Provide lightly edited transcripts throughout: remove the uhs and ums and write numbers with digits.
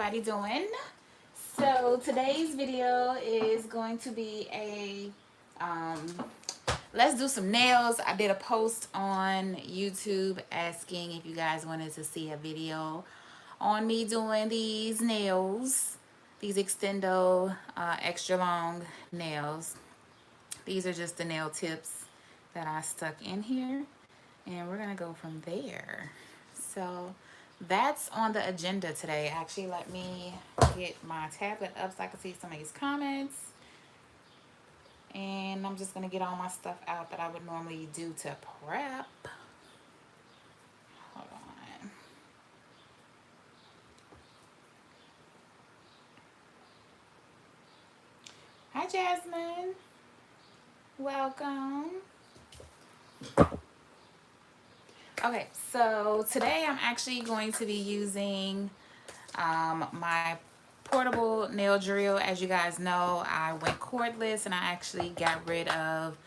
everybody doing? So today's video is going to be a let's do some nails. I did a post on YouTube asking if you guys wanted to see a video on me doing these nails, these extendo extra long nails. These are just the nail tips that I stuck in here, and we're gonna go from there. So that's on the agenda today. Actually, let me get my tablet up so I can see some of these comments. And I'm just gonna get all my stuff out that I would normally do to prep. Hold on. Hi, Jasmine. Welcome. Okay, so today I'm actually going to be using my portable nail drill. As you guys know, I went cordless and I actually got rid of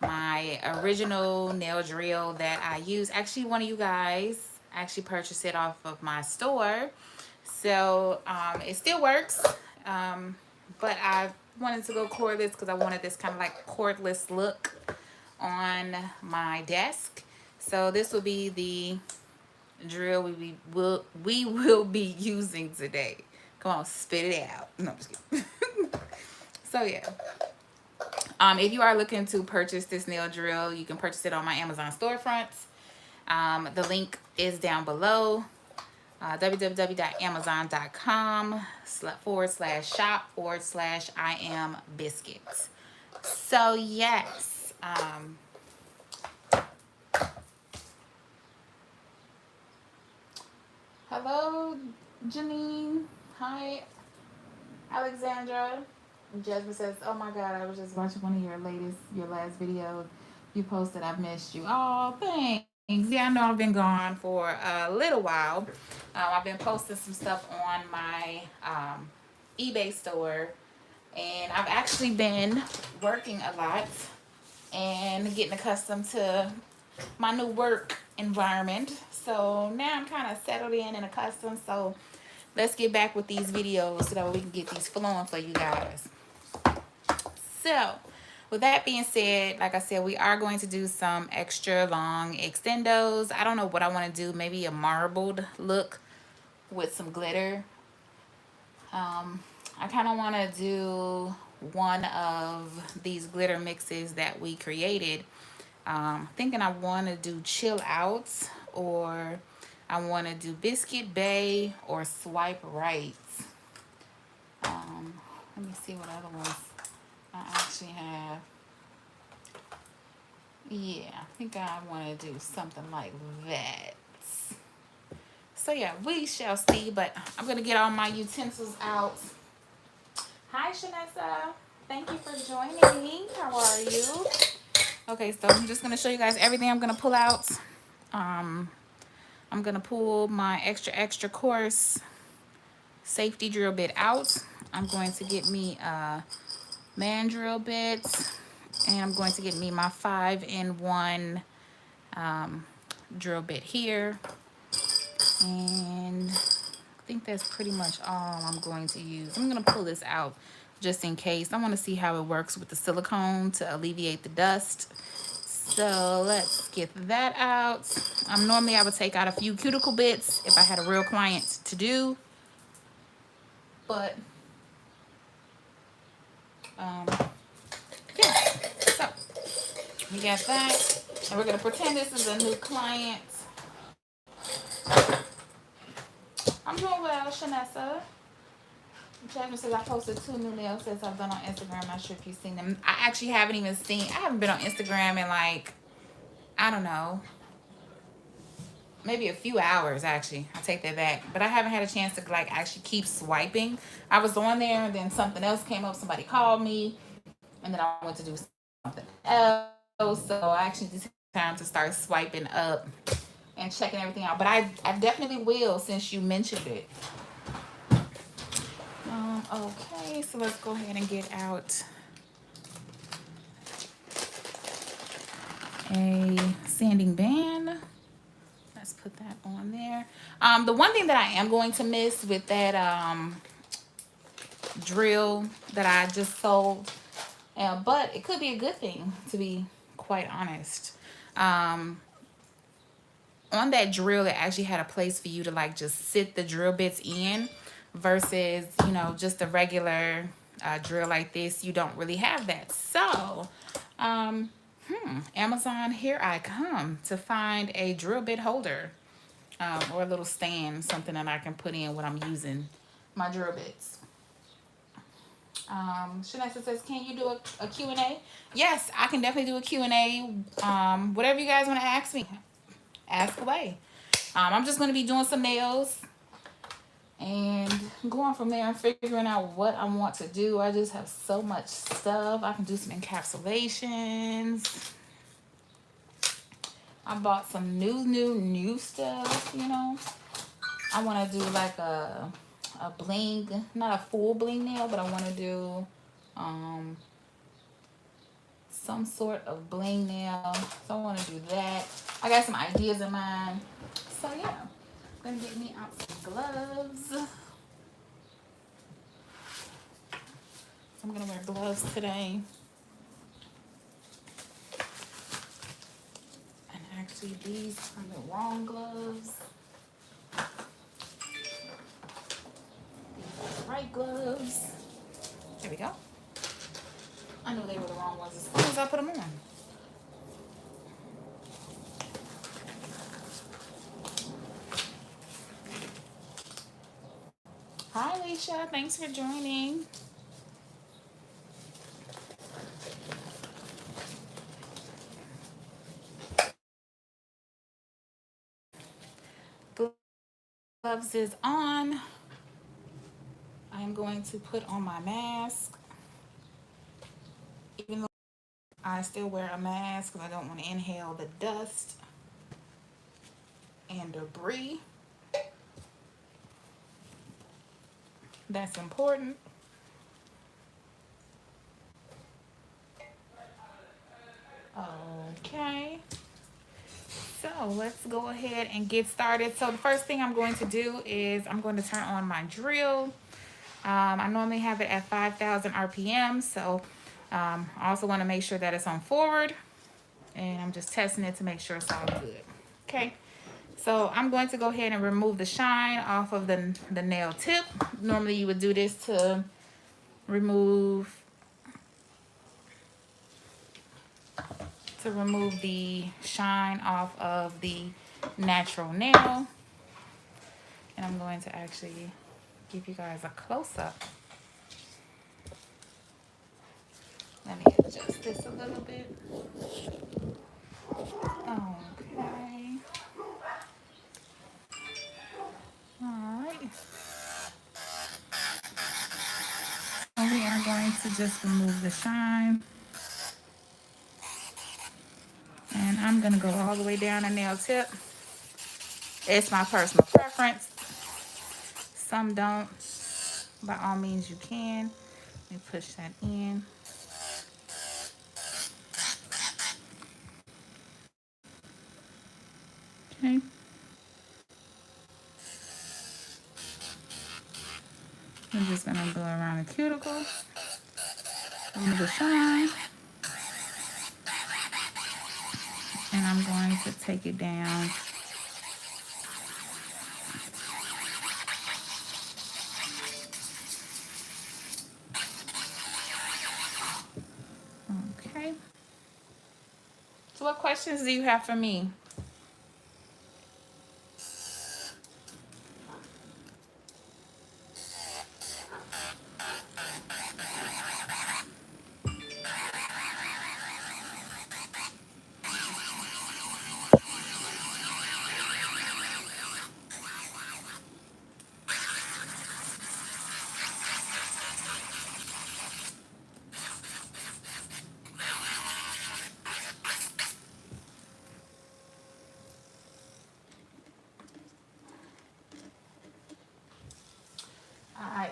my original nail drill that I use. Actually, one of you guys actually purchased it off of my store. So it still works, but I wanted to go cordless because I wanted this kind of like cordless look on my desk. So this will be the drill we will be using today. Come on, spit it out. No, I'm just kidding. So yeah, if you are looking to purchase this nail drill, you can purchase it on my Amazon storefronts. The link is down below. www.amazon.com/shop/IamBiscuit. So yes, hello, Janine. Hi, Alexandra. Jasmine says, "Oh my God, I was just watching one of your last video you posted. I've missed you." Oh, thanks. Yeah, I know I've been gone for a little while. I've been posting some stuff on my eBay store, and I've actually been working a lot and getting accustomed to my new work environment. So now I'm kind of settled in and accustomed. So let's get back with these videos so that we can get these flowing for you guys. So with that being said, like I said, we are going to do some extra long extendos. I don't know what I want to do. Maybe a marbled look with some glitter. I kind of want to do one of these glitter mixes that we created. Thinking I want to do chill outs, or I want to do biscuit bay or swipe right. Let me see what other ones I actually have. Yeah, I think I want to do something like that. So yeah, we shall see, but I'm going to get all my utensils out. Hi, Shanessa. Thank you for joining me. How are you? Okay, so I'm just going to show you guys everything I'm going to pull out. I'm going to pull my extra coarse safety drill bit out. I'm going to get me a man drill bit, and I'm going to get me my 5-in-1 drill bit here. And I think that's pretty much all I'm going to use. I'm going to pull this out just in case. I want to see how it works with the silicone to alleviate the dust. So let's get that out. Normally I would take out a few cuticle bits if I had a real client to do. But, yeah. So, we got that. And we're going to pretend this is a new client. I'm doing well, Shanessa. Jasmine says I posted 2 new nail sets I've done on Instagram. I'm not sure if you've seen them. I actually haven't I haven't been on Instagram in like, I don't know, maybe a few hours actually. I take that back. But I haven't had a chance to like actually keep swiping. I was on there and then something else came up. Somebody called me and then I went to do something else. So I actually just had time to start swiping up and checking everything out. But I definitely will since you mentioned it. Okay, so let's go ahead and get out a sanding band. Let's put that on there. The one thing that I am going to miss with that drill that I just sold, but it could be a good thing, to be quite honest. Um, on that drill, it actually had a place for you to like just sit the drill bits in, versus, you know, just a regular drill like this. You don't really have that. So Amazon, here I come to find a drill bit holder, or a little stand, something that I can put in when I'm using my drill bits. Shanessa says, can you do a Q&A? Yes, I can definitely do a Q&A. Whatever you guys want to ask me, ask away. I'm just going to be doing some nails and going from there and figuring out what I want to do. I just have so much stuff. I can do some encapsulations. I bought some new stuff, you know. I want to do like a bling, not a full bling nail, but I want to do some sort of bling nail. So I want to do that. I got some ideas in mind. So yeah, I'm gonna get me out some gloves. So I'm gonna wear gloves today. And actually these are the wrong gloves. These are the right gloves. There we go. I knew they were the wrong ones as soon as I put them on. Hi, Alicia. Thanks for joining. Gloves is on. I am going to put on my mask. Even though I still wear a mask because I don't want to inhale the dust and debris. That's important. Okay. So let's go ahead and get started. So the first thing I'm going to do is I'm going to turn on my drill. I normally have it at 5,000 RPM. So I also want to make sure that it's on forward. And I'm just testing it to make sure it's all good. Okay. So I'm going to go ahead and remove the shine off of the nail tip. Normally you would do this to remove the shine off of the natural nail. And I'm going to actually give you guys a close-up. Let me adjust this a little bit. Okay. All right. And we are going to just remove the shine. And I'm going to go all the way down the nail tip. It's my personal preference. Some don't. By all means, you can. Let me push that in. Okay. I'm just going to go around the cuticle. Remove the shine. And I'm going to take it down. Okay. So what questions do you have for me?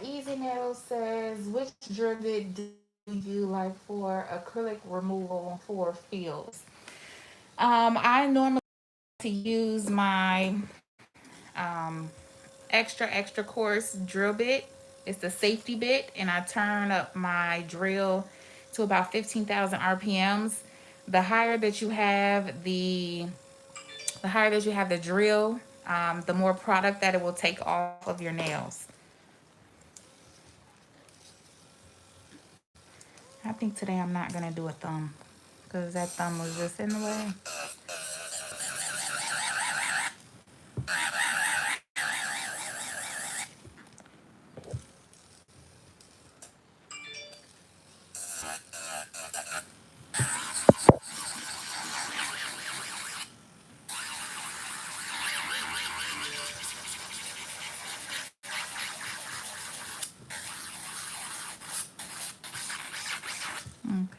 Easy Nail says, which drill bit do you like for acrylic removal for fields? I normally to use my extra coarse drill bit. It's the safety bit, and I turn up my drill to about 15,000 RPMs. The higher that you have the higher that you have the drill, the more product that it will take off of your nails. I think today I'm not gonna do a thumb because that thumb was just in the way.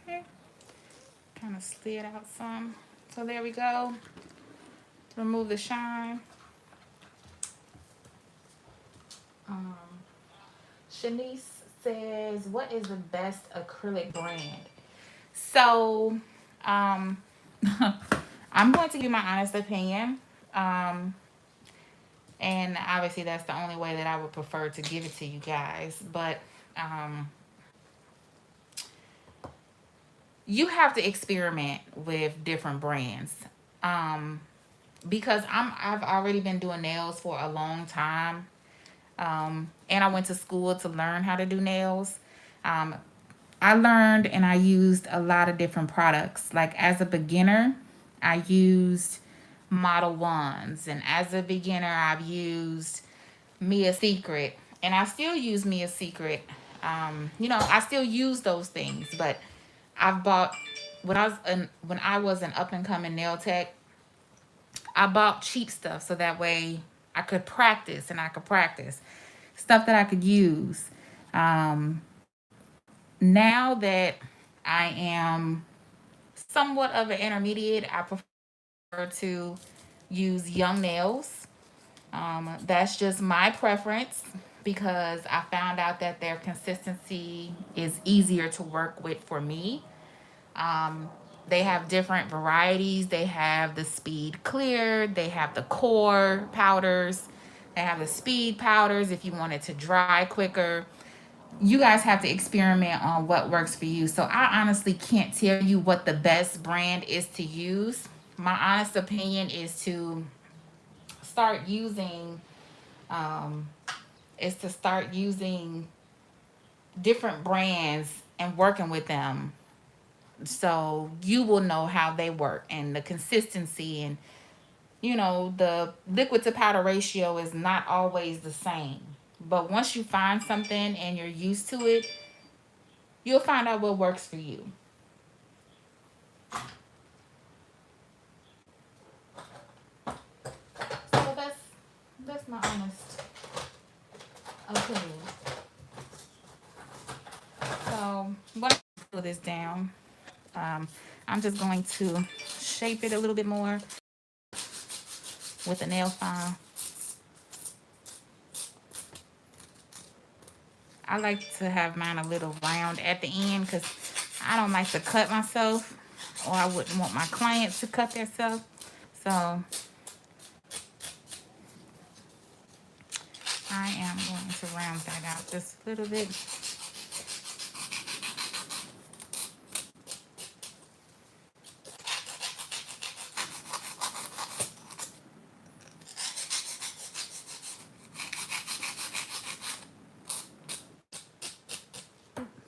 Okay, kind of slid out some. So there we go. Remove the shine. Um, Shanice says, what is the best acrylic brand? So, um, I'm going to give you my honest opinion. Um, and obviously that's the only way that I would prefer to give it to you guys. But, you have to experiment with different brands. Um, because I've already been doing nails for a long time. And I went to school to learn how to do nails. Um, I learned and I used a lot of different products. Like as a beginner, I used Model Ones, and as a beginner, I've used Mia Secret, and I still use Mia Secret. I still use those things, but I've bought when I was an up and coming nail tech. I bought cheap stuff so that way I could practice and I could practice stuff that I could use. Um, Now that I am somewhat of an intermediate, I prefer to use Young Nails. That's just my preference because I found out that their consistency is easier to work with for me. Um, they have different varieties. They have the speed clear, they have the core powders, they have the speed powders if you want it to dry quicker. You guys have to experiment on what works for you. So I honestly can't tell you what the best brand is to use. My honest opinion start using um, is to start using different brands and working with them so you will know how they work and the consistency, and the liquid to powder ratio is not always the same, but once you find something and you're used to it, you'll find out what works for you. So that's my honest opinion. So what I'm gonna put this down, I'm just going to shape it a little bit more with a nail file. I like to have mine a little round at the end because I don't like to cut myself, or I wouldn't want my clients to cut themselves. So I am going to round that out just a little bit.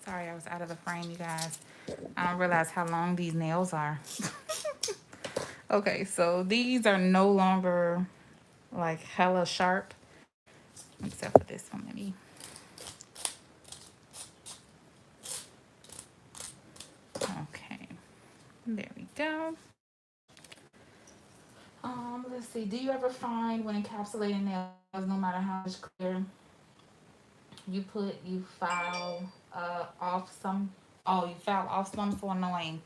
Sorry, I was out of the frame, you guys. I don't realize how long these nails are. Okay, so these are no longer like hella sharp, except for this one, maybe. Okay, there we go. Let's see. Do you ever find when encapsulating nails, no matter how much clear you file off some? Oh, you file off some, so annoying.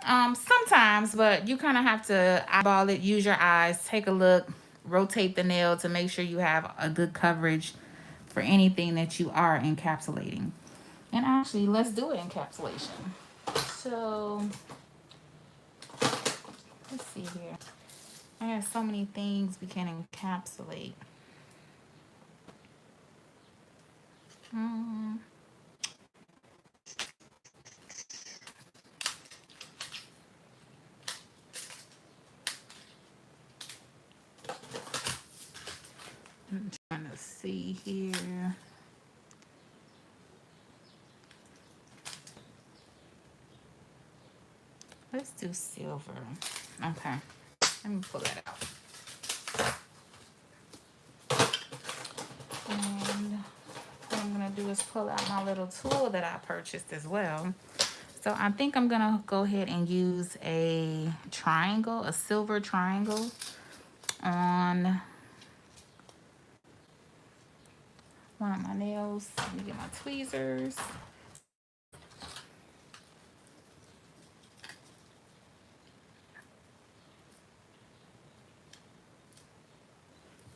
Sometimes, but you kind of have to eyeball it, use your eyes, take a look, rotate the nail to make sure you have a good coverage for anything that you are encapsulating. And actually, let's do an encapsulation. So, let's see here. I have so many things we can encapsulate. Mm. I'm trying to see here. Let's do silver. Okay. Let me pull that out. And what I'm going to do is pull out my little tool that I purchased as well. So I think I'm going to go ahead and use a triangle, a silver triangle on one of my nails. Let me get my tweezers.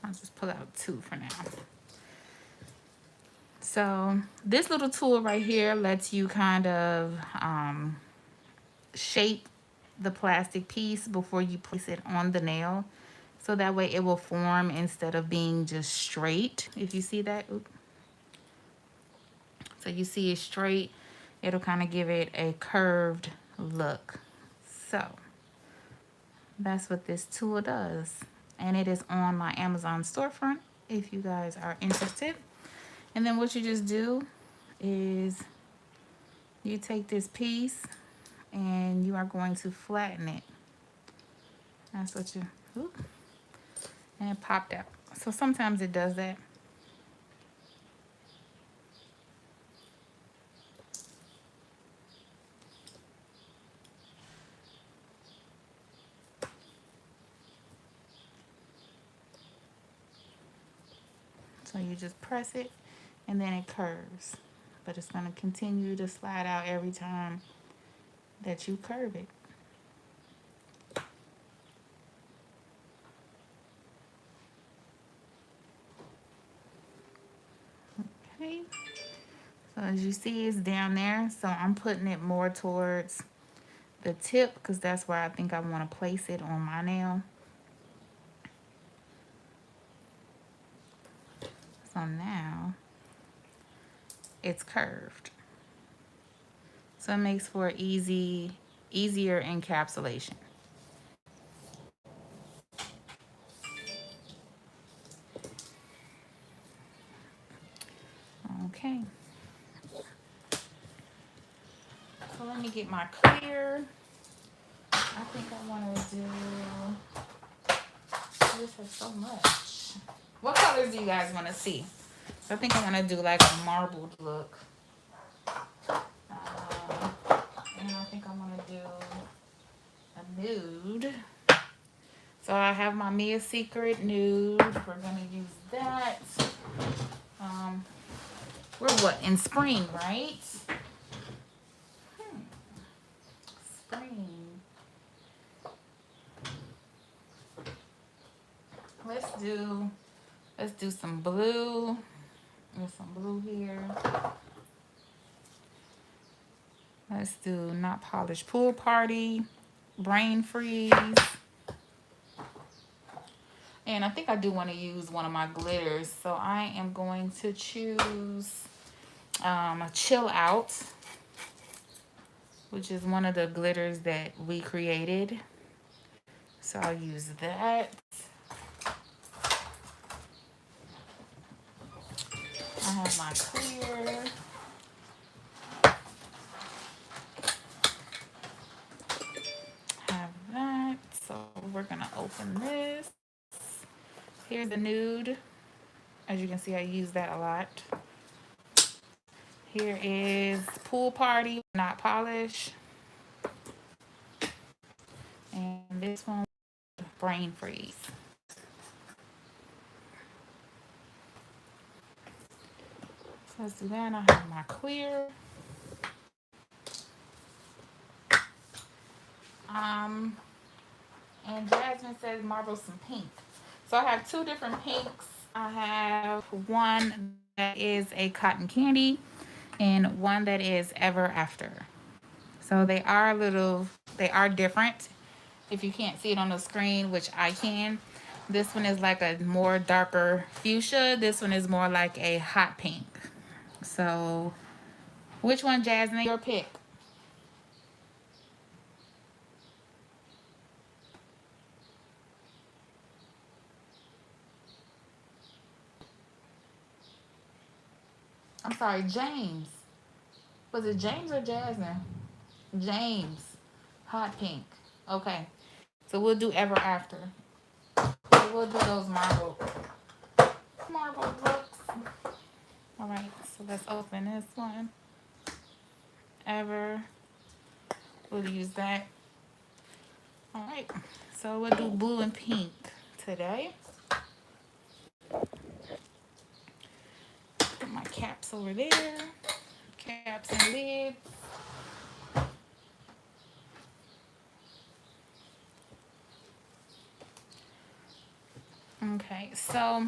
I'll just pull out 2 for now. So this little tool right here lets you kind of shape the plastic piece before you place it on the nail. So that way it will form instead of being just straight. If you see that, oops. So you see it straight, it'll kind of give it a curved look. So that's what this tool does. And it is on my Amazon storefront if you guys are interested. And then what you just do is you take this piece and you are going to flatten it. That's what you, oops, and it popped out. So sometimes it does that. So you just press it and then it curves. But it's going to continue to slide out every time that you curve it. Okay. So as you see, it's down there. So I'm putting it more towards the tip because that's where I think I want to place it on my nail. So now it's curved. So it makes for easier encapsulation. Okay. So let me get my clear. I think I want to do, this is so much. What colors do you guys want to see? I think I want to do like a marbled look. And I think I want to do a nude. So I have my Mia Secret nude. We're going to use that. We're what, in spring, right? Spring. Let's do some blue. There's some blue here. Let's do Not Polished Pool Party, Brain Freeze. And I think I do want to use one of my glitters. So I am going to choose a Chill Out, which is one of the glitters that we created. So I'll use that. I have my clear. Have that. So we're gonna open this. Here's the nude. As you can see, I use that a lot. Here is Pool Party, Not Polish. And this one, Brain Freeze. So let's do that. I have my clear. And Jasmine says marble some pink. So I have 2 different pinks. I have one that is a cotton candy and one that is ever after. So they are different. if you can't see it on the screen, which I can. This one is like a more darker fuchsia. This one is more like a hot pink. So, which one, Jasmine? Your pick. I'm sorry, James. Was it James or Jasmine? James. Hot pink. Okay. So we'll do ever after. So we'll do those marble looks. All right. So let's open this one. Ever. We'll use that. All right. So we'll do blue and pink today. Put my caps over there. Caps and lids. Okay, so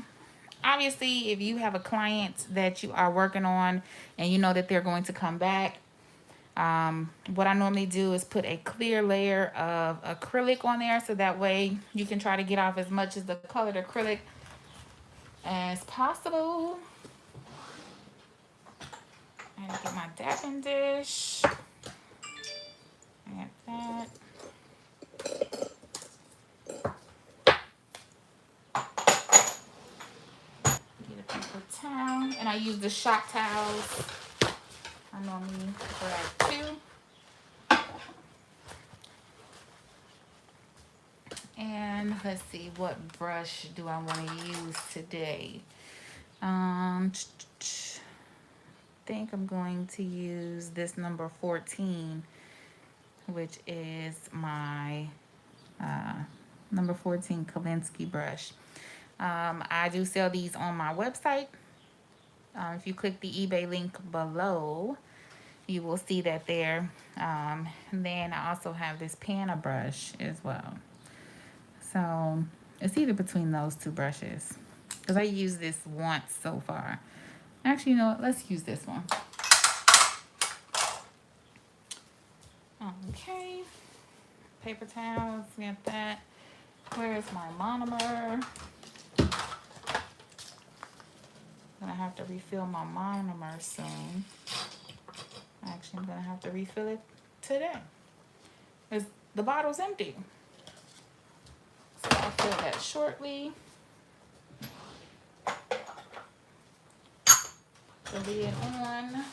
obviously if you have a client that you are working on and you know that they're going to come back, what I normally do is put a clear layer of acrylic on there so that way you can try to get off as much of the colored acrylic as possible. And get my dapping dish. Add that. Get a paper towel. And I use the shop towels. I normally grab 2. And let's see, what brush do I want to use today? I think I'm going to use this number 14, which is my number 14 Kolinsky brush. I do sell these on my website. If you click the eBay link below, you will see that there. And then I also have this panna brush as well. So it's either between those 2 brushes because I used this once so far. Actually, you know what? Let's use this one. Okay. Paper towels, got that. Where's my monomer? Gonna have to refill my monomer soon. Actually, I'm gonna have to refill it today. The bottle's empty. So I'll fill that shortly. The lid on.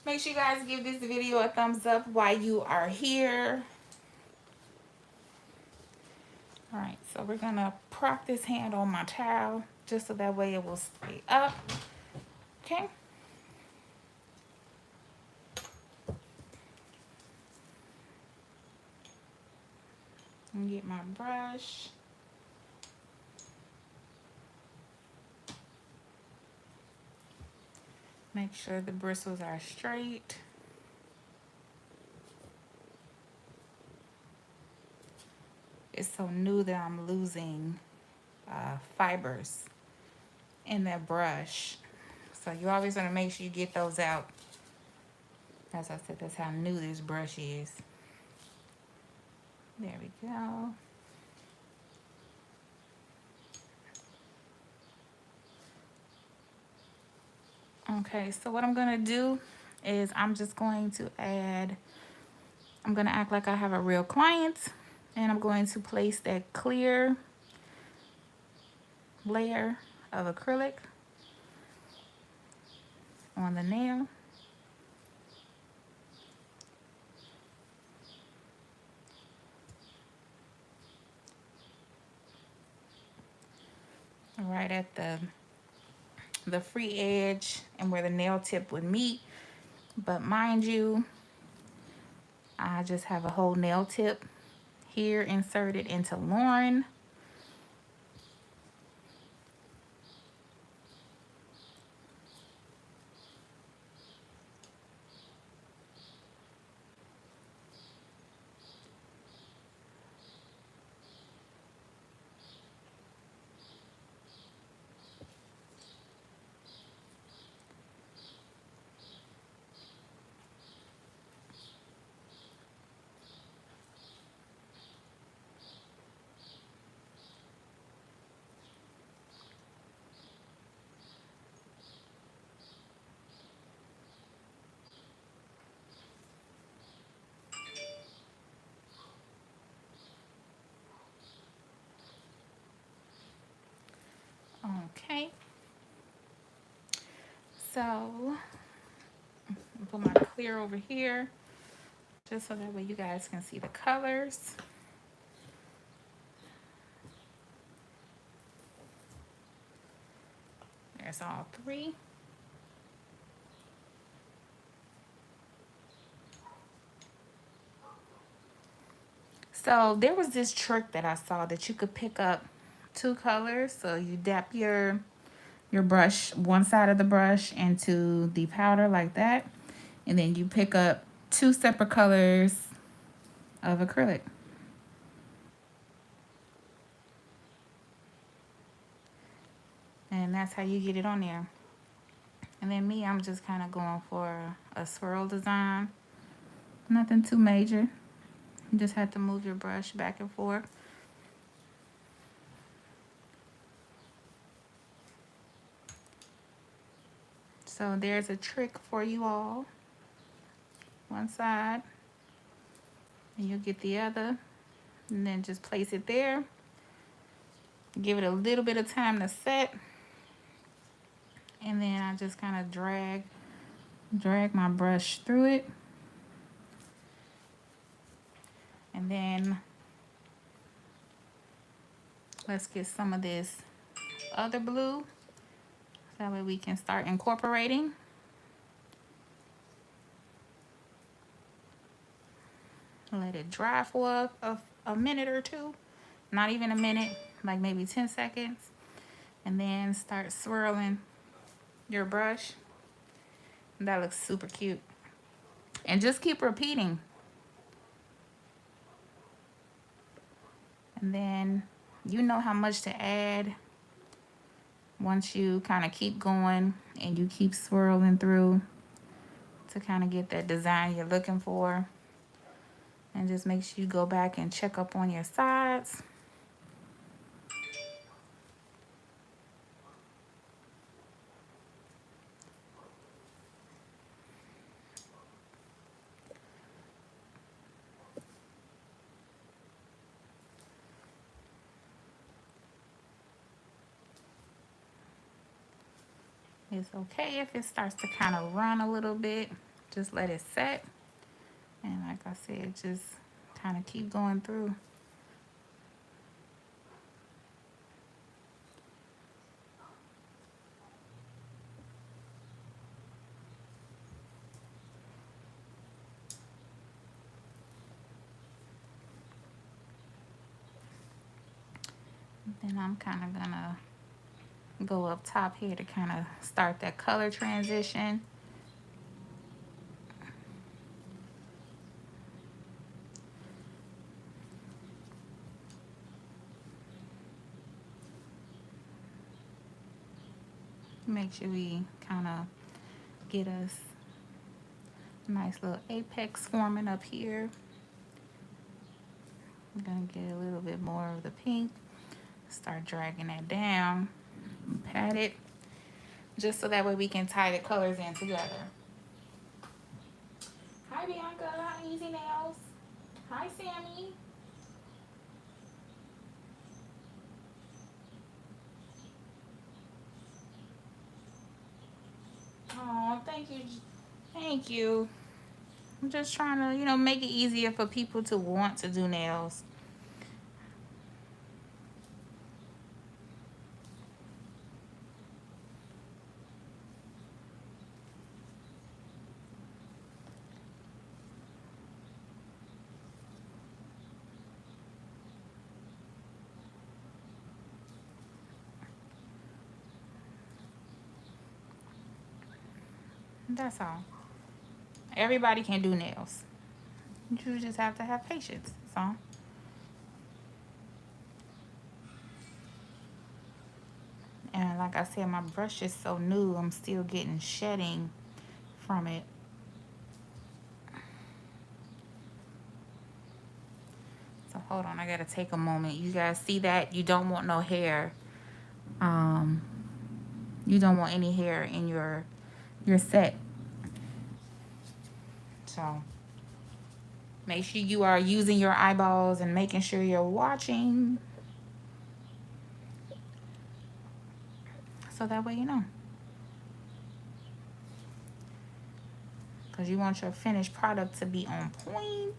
Make sure you guys give this video a thumbs up while you are here. All right, so we're gonna prop this hand on my towel just so that way it will stay up. Okay. And get my brush. Make sure the bristles are straight. It's so new that I'm losing fibers in that brush. So you always want to make sure you get those out. As I said, that's how new this brush is. There we go. Okay, so what I'm gonna do is I'm going to act like I have a real client, and I'm going to place that clear layer of acrylic on the nail. Right at the free edge and where the nail tip would meet. But mind you, I just have a whole nail tip here inserted into Lauren. So I'll put my clear over here just so that way you guys can see the colors. There's all three. So there was this trick that I saw that you could pick up two colors. So you dap your brush, one side of the brush into the powder like that, and then you pick up two separate colors of acrylic. And that's how you get it on there. And then me, I'm just kind of going for a swirl design. Nothing too major. You just have to move your brush back and forth. So there's a trick for you all. One side, and you'll get the other, and then just place it there. Give it a little bit of time to set, and then I just kind of drag my brush through it, and then let's get some of this other blue so that way we can start incorporating. Let it dry for a minute or two, not even a minute, like maybe 10 seconds, and then start swirling your brush. That looks super cute. And just keep repeating. And then you know how much to add once you kind of keep going and you keep swirling through to kind of get that design you're looking for. And just make sure you go back and check up on your sides. It's okay if it starts to kind of run a little bit. Just let it set. And like I said, just kind of keep going through. Then I'm kind of gonna go up top here to kind of start that color transition. Make sure we kind of get us a nice little apex forming up here. I'm gonna get a little bit more of the pink. Start dragging that down, pat it, just so that way we can tie the colors in together. Hi Bianca, hi Easy Nails. Hi Sammy. Oh, thank you. Thank you. I'm just trying to, make it easier for people to want to do nails. That's all. Everybody can do nails. You just have to have patience. That's all. And like I said, my brush is so new. I'm still getting shedding from it. So hold on, I gotta take a moment. You guys see that? You don't want no hair. You don't want any hair in your set. So make sure you are using your eyeballs and making sure you're watching. So that way you know. because you want your finished product to be on point.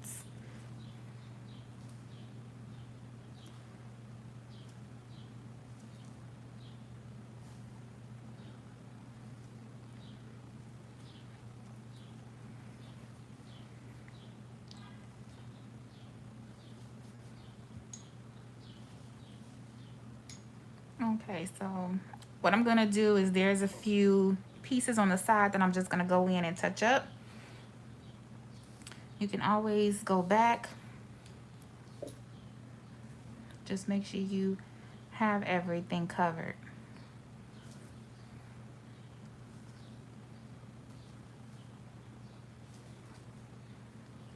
Okay, so what I'm gonna do is there's a few pieces on the side that I'm just gonna go in and touch up. You can always go back. Just make sure you have everything covered.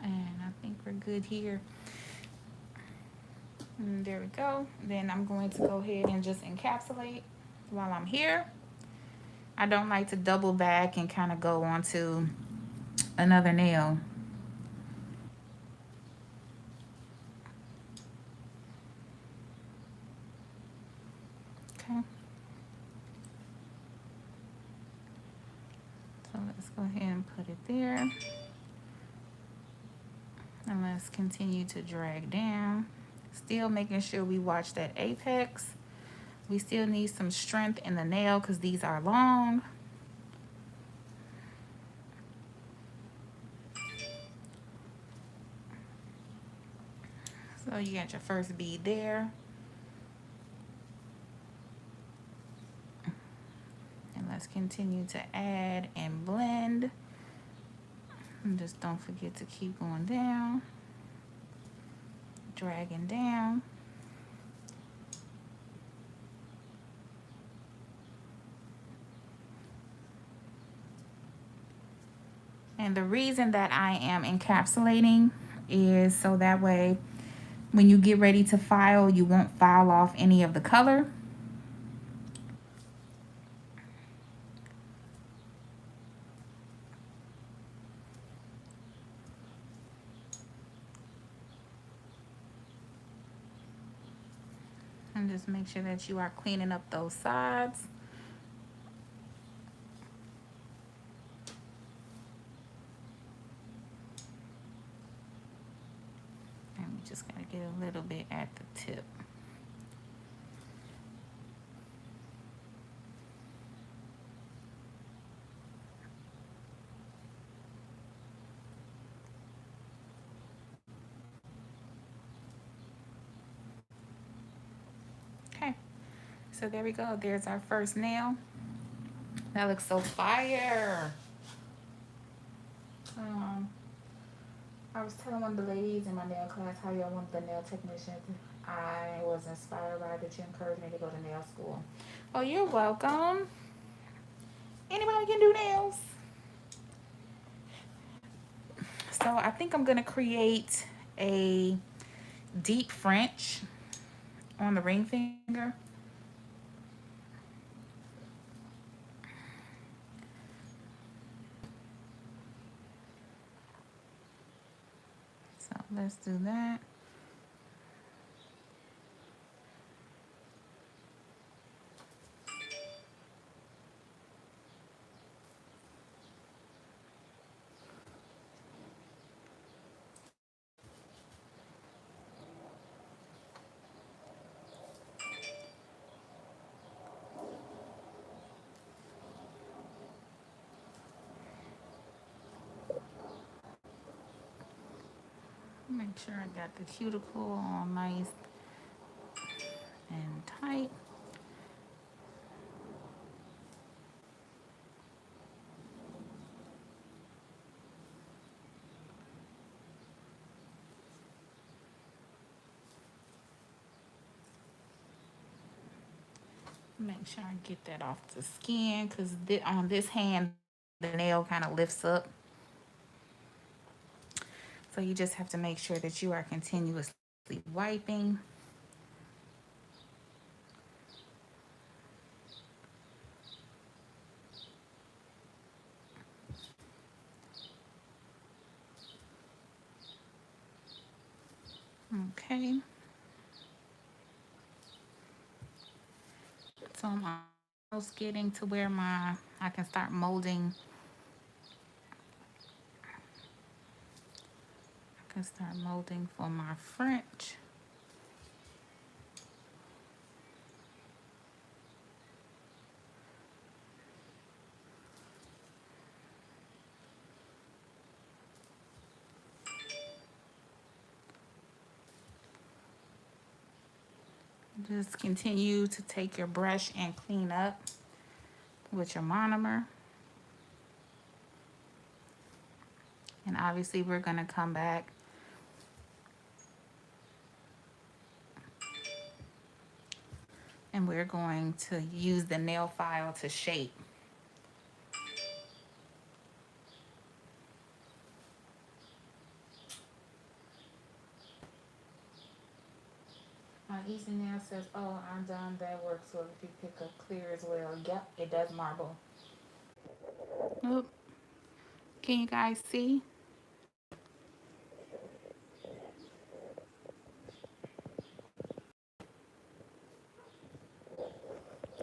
And I think we're good here. And there we go. Then I'm going to go ahead and just encapsulate while I'm here. I don't like to double back and kind of go onto another nail. Okay. So let's go ahead and put it there. And let's continue to drag down. Still making sure we watch that apex. We still need some strength in the nail because these are long. So you got your first bead there. And let's continue to add and blend. And just don't forget to keep going down. Dragging down. And the reason that I am encapsulating is so that way when you get ready to file, you won't file off any of the color. And just make sure that you are cleaning up those sides. And we just gotta get a little bit at the tip. Okay, so there we go. There's our first nail. That looks so fire. Um, I was telling one of the ladies in my nail class how y'all want the nail technician. I was inspired by that you encouraged me to go to nail school. Oh, you're welcome. Anybody can do nails. So I think I'm gonna create a deep French on the ring finger. So let's do that. Make sure I got the cuticle all nice and tight. Make sure I get that off the skin because on this hand, the nail kind of lifts up. So you just have to make sure that you are continuously wiping. Okay. So I'm almost getting to where I can start molding Let's start molding for my French. Just continue to take your brush and clean up with your monomer. And obviously we're gonna come back and we're going to use the nail file to shape. Easy Nail says, oh, I'm done. That works well if you pick up clear as well. Yep, it does marble. Oop. Can you guys see?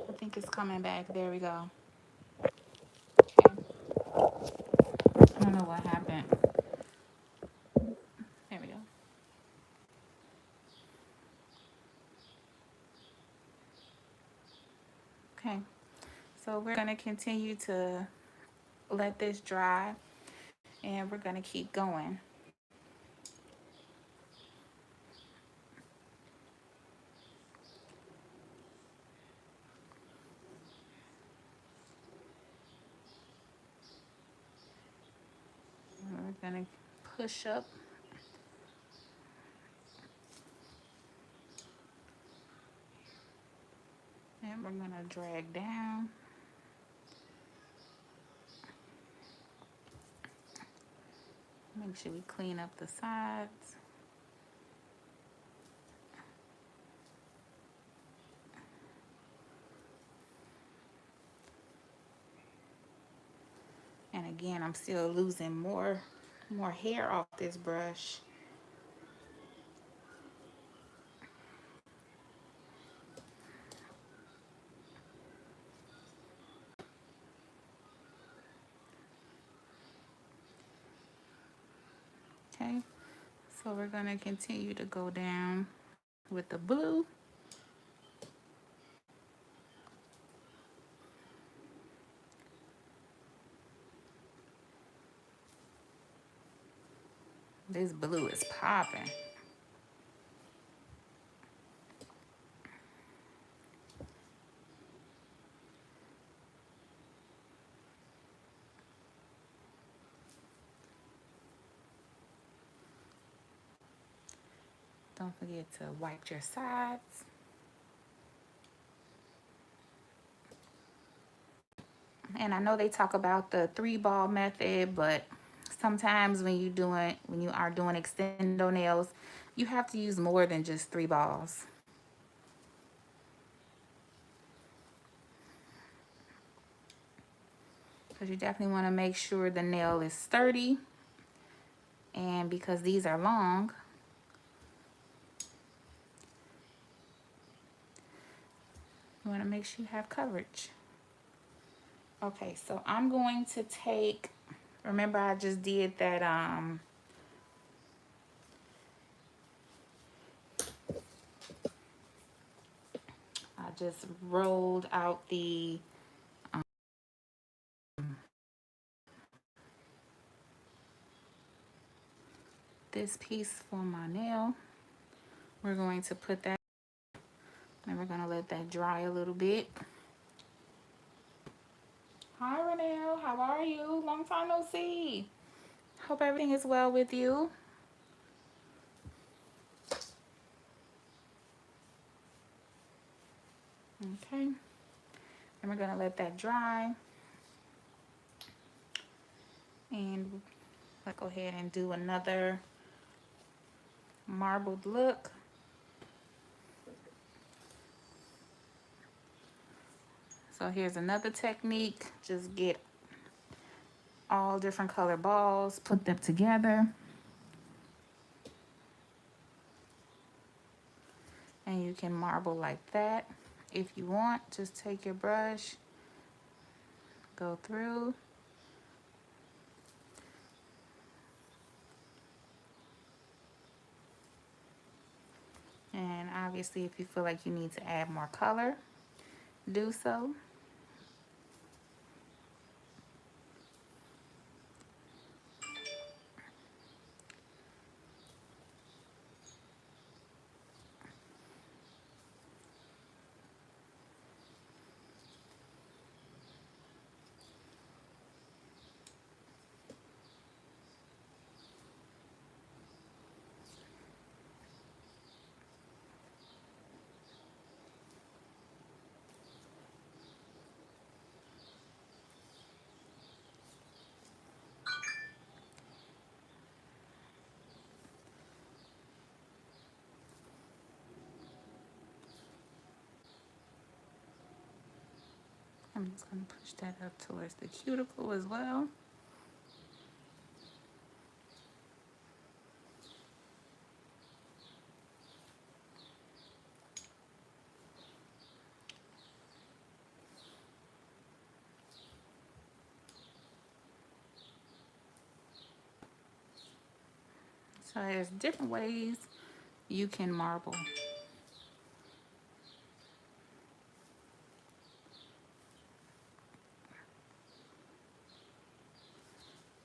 I think it's coming back. There we go. Okay. I don't know what happened. There we go. Okay. So we're going to continue to let this dry and we're going to keep going. We're going to push up. And we're going to drag down. Make sure we clean up the sides. And again, I'm still losing more hair off this brush. Okay, so we're gonna continue to go down with the blue. This blue is popping. Don't forget to wipe your sides. And I know they talk about the 3-ball method, but sometimes when you are doing extendo nails, you have to use more than just 3 balls. Because you definitely want to make sure the nail is sturdy. And because these are long, you want to make sure you have coverage. Okay, so I'm going to take, remember I just did that, I just rolled out the, this piece for my nail. We're going to put that, and we're going to let that dry a little bit. Hi, Renelle. How are you? Long time no see. Hope everything is well with you. Okay. And we're going to let that dry. And let's go ahead and do another marbled look. So here's another technique. Just get all different color balls, put them together. And you can marble like that. If you want, just take your brush, go through. And obviously, if you feel like you need to add more color, do so. I'm just going to push that up towards the cuticle as well. So there's different ways you can marble.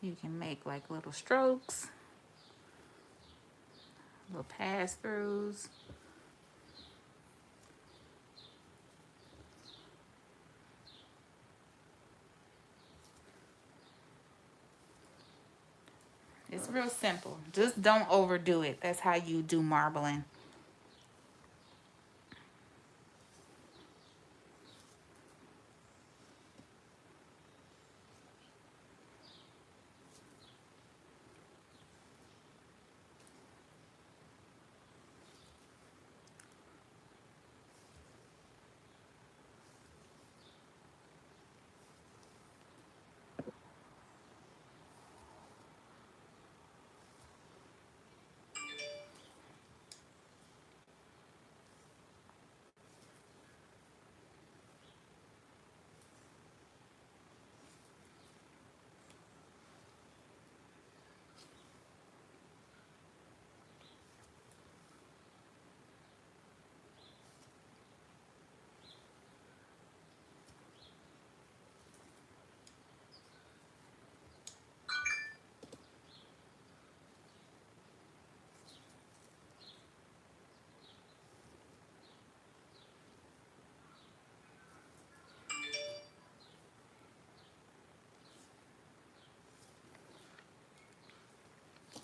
You can make like little strokes, little pass-throughs. It's real simple. Just don't overdo it. That's how you do marbling.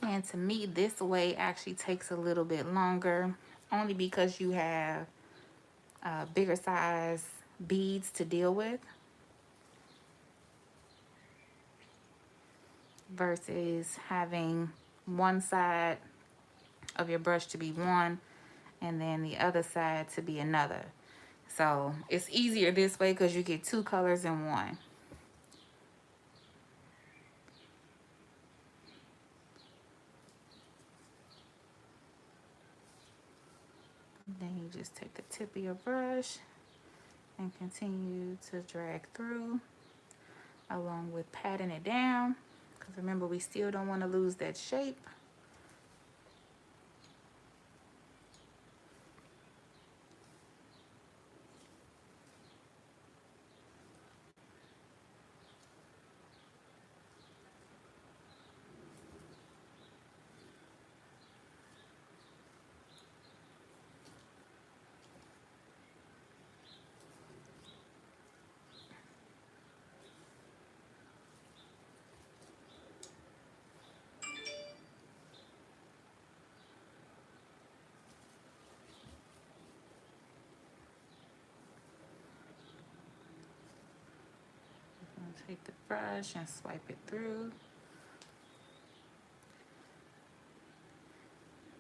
And to me, this way actually takes a little bit longer, only because you have bigger size beads to deal with versus having one side of your brush to be one and then the other side to be another. So it's easier this way because you get two colors in one. Then you just take the tip of your brush and continue to drag through along with patting it down, because remember, we still don't want to lose that shape. Take the brush and swipe it through.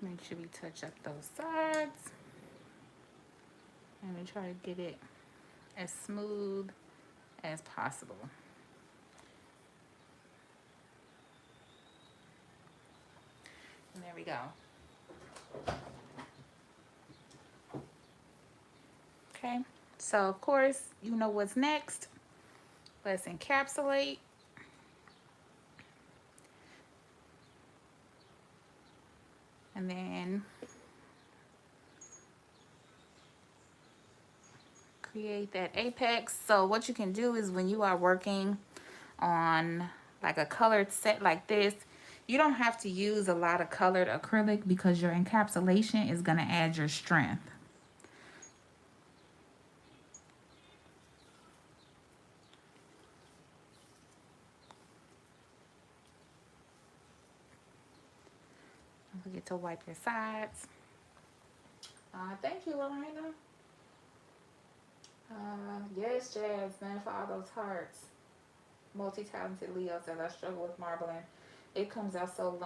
Make sure we touch up those sides. And we try to get it as smooth as possible. And there we go. Okay, so of course, you know what's next. Let's encapsulate. And then create that apex. So what you can do is when you are working on like a colored set like this, you don't have to use a lot of colored acrylic because your encapsulation is going to add your strength. Don't forget to wipe your sides. Thank you, Lorena. Yes, Jasmine, for all those hearts. Multi-talented Leos as I struggle with marbling. It comes out so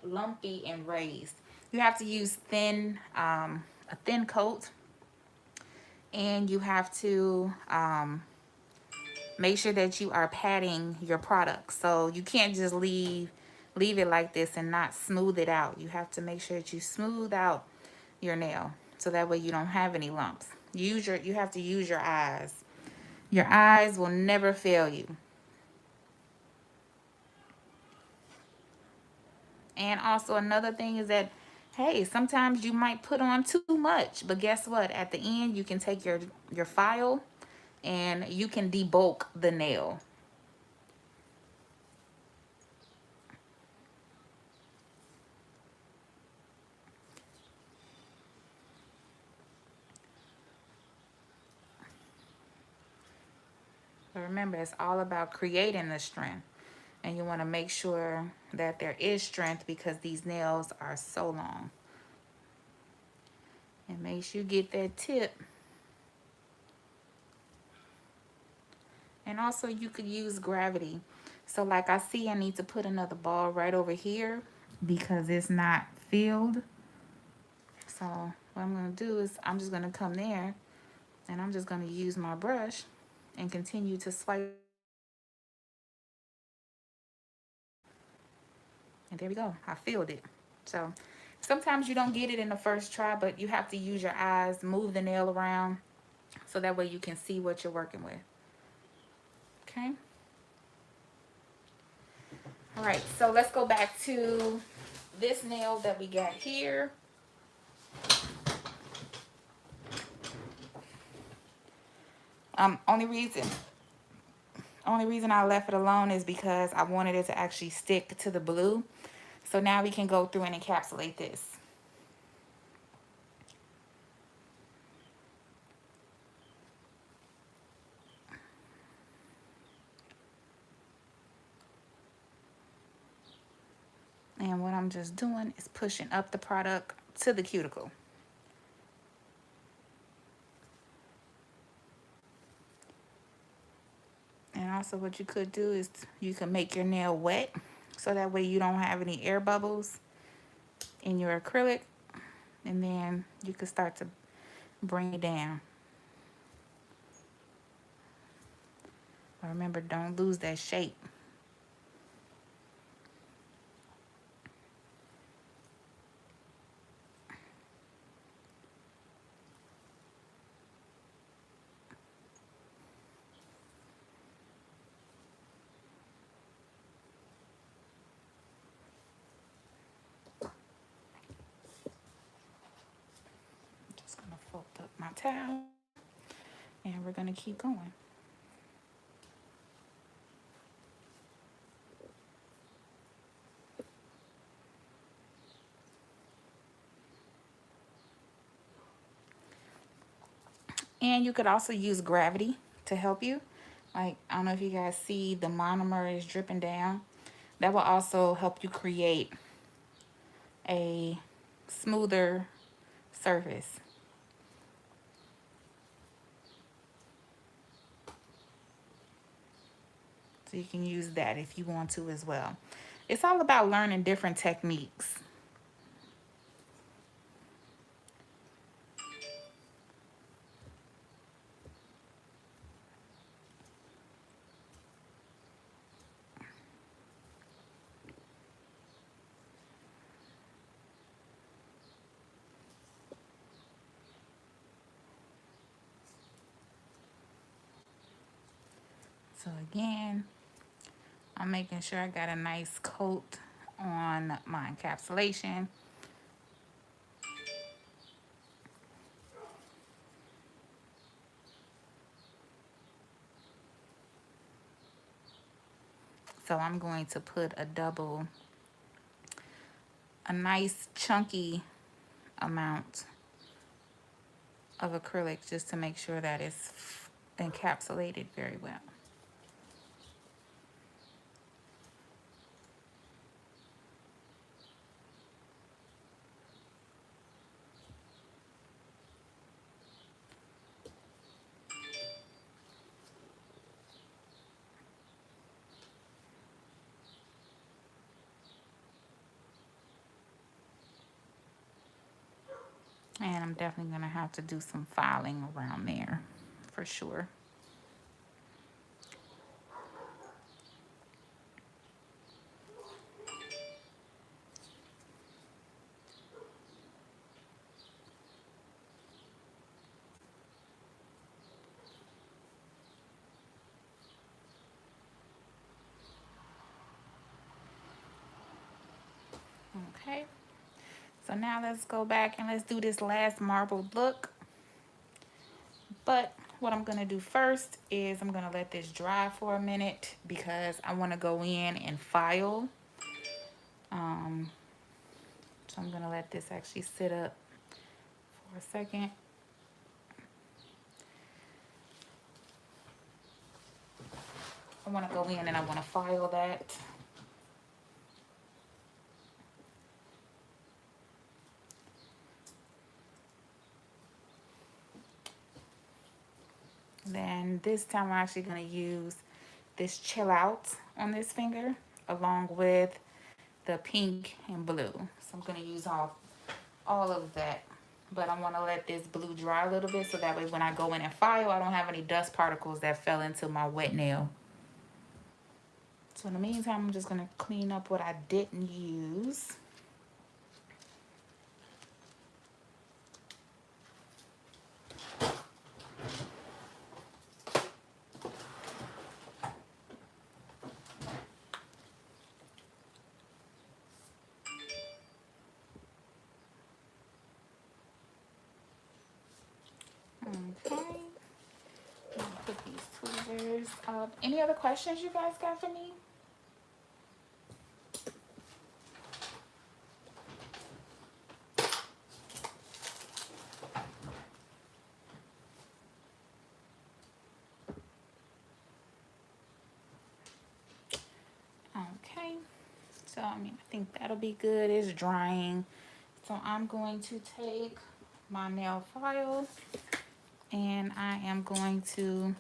lumpy and raised. You have to use a thin coat, and you have to make sure that you are patting your product. So you can't just leave it like this and not smooth it out. You have to make sure that you smooth out your nail so that way you don't have any lumps. You have to use your eyes. Your eyes will never fail you. And also another thing is that, hey, sometimes you might put on too much, but guess what? At the end, you can take your file and you can debulk the nail. But remember, it's all about creating the strength. And you want to make sure that there is strength because these nails are so long. And make sure you get that tip. And also you could use gravity. So like I see I need to put another ball right over here because it's not filled. So what I'm going to do is I'm just going to come there and I'm just going to use my brush and continue to swipe. And there we go. I filled it. So sometimes you don't get it in the first try, but you have to use your eyes, move the nail around so that way you can see what you're working with. Okay. All right. So let's go back to this nail that we got here. Only reason I left it alone is because I wanted it to actually stick to the blue. So now we can go through and encapsulate this. And what I'm just doing is pushing up the product to the cuticle. And also what you could do is you can make your nail wet so that way you don't have any air bubbles in your acrylic. And then you can start to bring it down. But remember, don't lose that shape. I'm just going to fold up my towel and we're going to keep going. And you could also use gravity to help you. Like, I don't know if you guys see the monomer is dripping down. That will also help you create a smoother surface. So you can use that if you want to as well. It's all about learning different techniques. So again, I'm making sure I got a nice coat on my encapsulation. So I'm going to put a nice chunky amount of acrylic just to make sure that it's encapsulated very well. And I'm definitely gonna have to do some filing around there for sure. Okay, so now let's go back and let's do this last marbled look. But what I'm gonna do first is I'm gonna let this dry for a minute because I wanna go in and file. So I'm gonna let this actually sit up for a second. I wanna go in and I wanna file that. Then this time we're actually gonna use this chill out on this finger along with the pink and blue. So I'm gonna use all of that. But I wanna let this blue dry a little bit so that way when I go in and file, I don't have any dust particles that fell into my wet nail. So in the meantime, I'm just gonna clean up what I didn't use. Okay. Put these tweezers up. Any other questions you guys got for me? Okay. So, I mean, I think that'll be good. It's drying. So I'm going to take my nail file and I am going to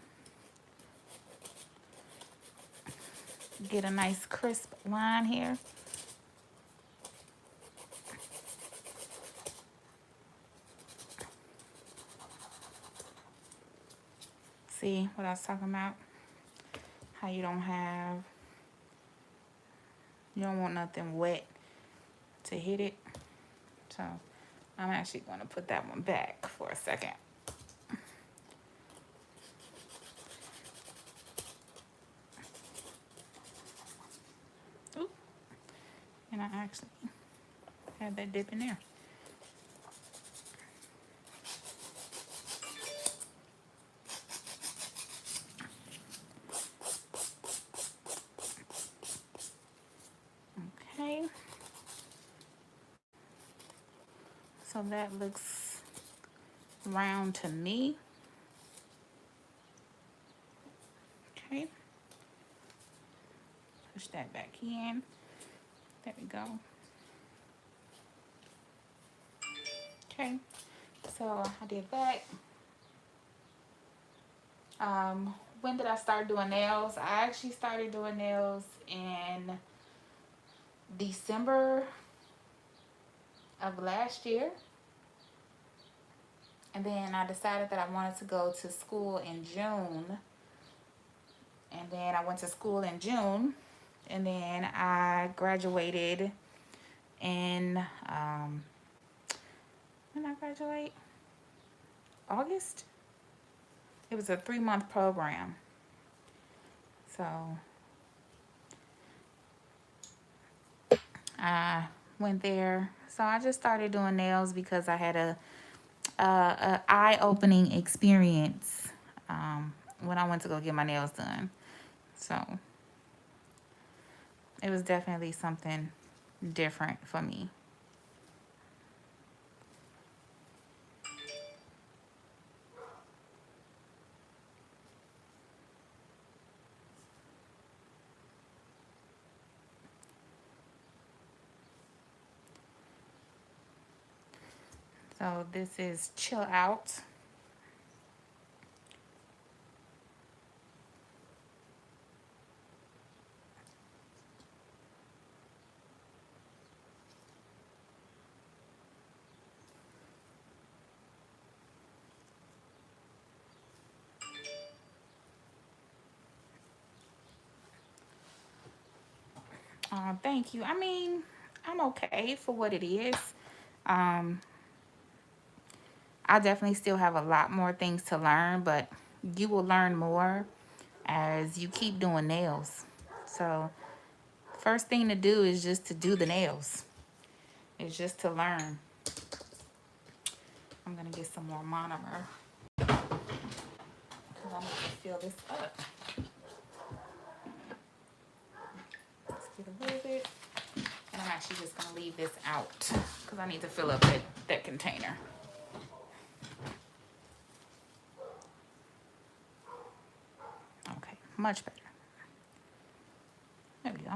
get a nice crisp line here. See what I was talking about? How you don't want nothing wet to hit it. So I'm actually going to put that one back for a second. Ooh. And I actually had that dip in there. Okay. So that looks round to me. Okay. Push that back in. There we go. Okay. So I did that. When did I start doing nails? I actually started doing nails in December of last year. And then I decided that I wanted to go to school in June. And then I went to school in June. And then I graduated in, when did I graduate? August? It was a 3-month program. So I went there. So I just started doing nails because I had a eye-opening experience when I went to go get my nails done. So it was definitely something different for me. So this is Chill Out. Thank you. I mean, I'm okay for what it is. Um, I definitely still have a lot more things to learn, but you will learn more as you keep doing nails. So first thing to do is just to do the nails. It's just to learn. I'm gonna get some more monomer because I need to fill this up. Let's get a little bit. And I'm actually just gonna leave this out because I need to fill up that container. Okay, much better. There we go.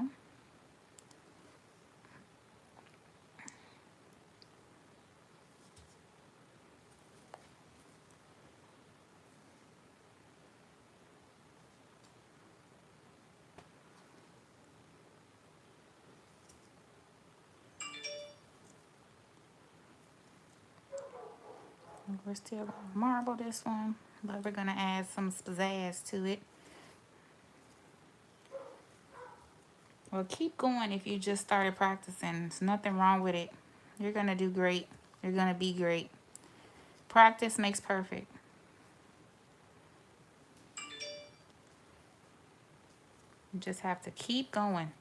We're still gonna marble this one, but we're gonna add some pizzazz to it. Well, keep going if you just started practicing. There's nothing wrong with it. You're gonna do great. You're gonna be great. Practice makes perfect. You just have to keep going.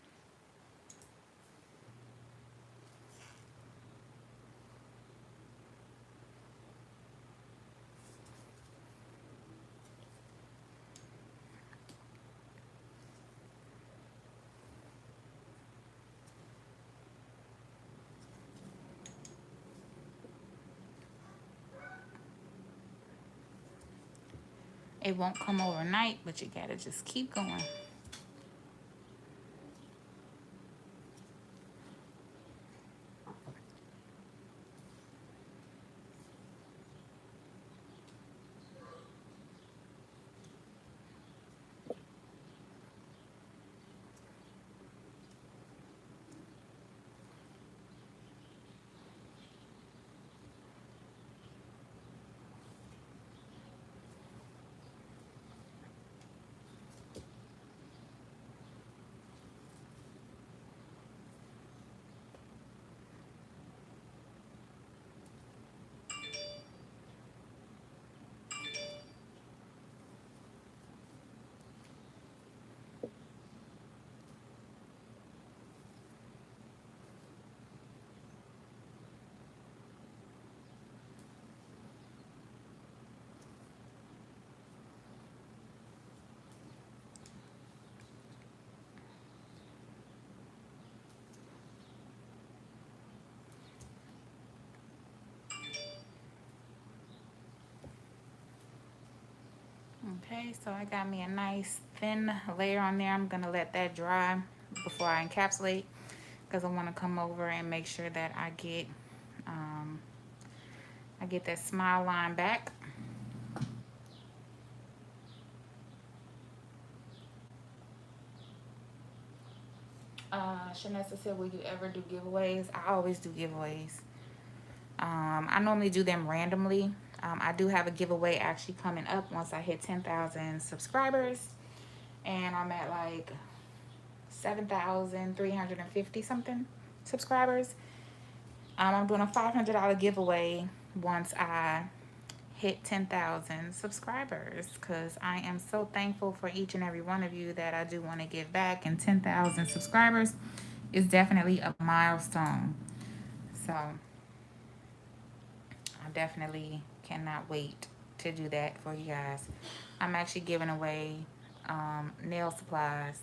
It won't come overnight, but you gotta just keep going. Okay, so I got me a nice thin layer on there. I'm gonna let that dry before I encapsulate because I want to come over and make sure that um, I get that smile line back. Shanessa said, will you ever do giveaways? I always do giveaways. I normally do them randomly. I do have a giveaway actually coming up once I hit 10,000 subscribers. And I'm at like 7,350 something subscribers. I'm doing a $500 giveaway once I hit 10,000 subscribers because I am so thankful for each and every one of you that I do want to give back, and 10,000 subscribers is definitely a milestone. So I definitely cannot wait to do that for you guys. I'm actually giving away nail supplies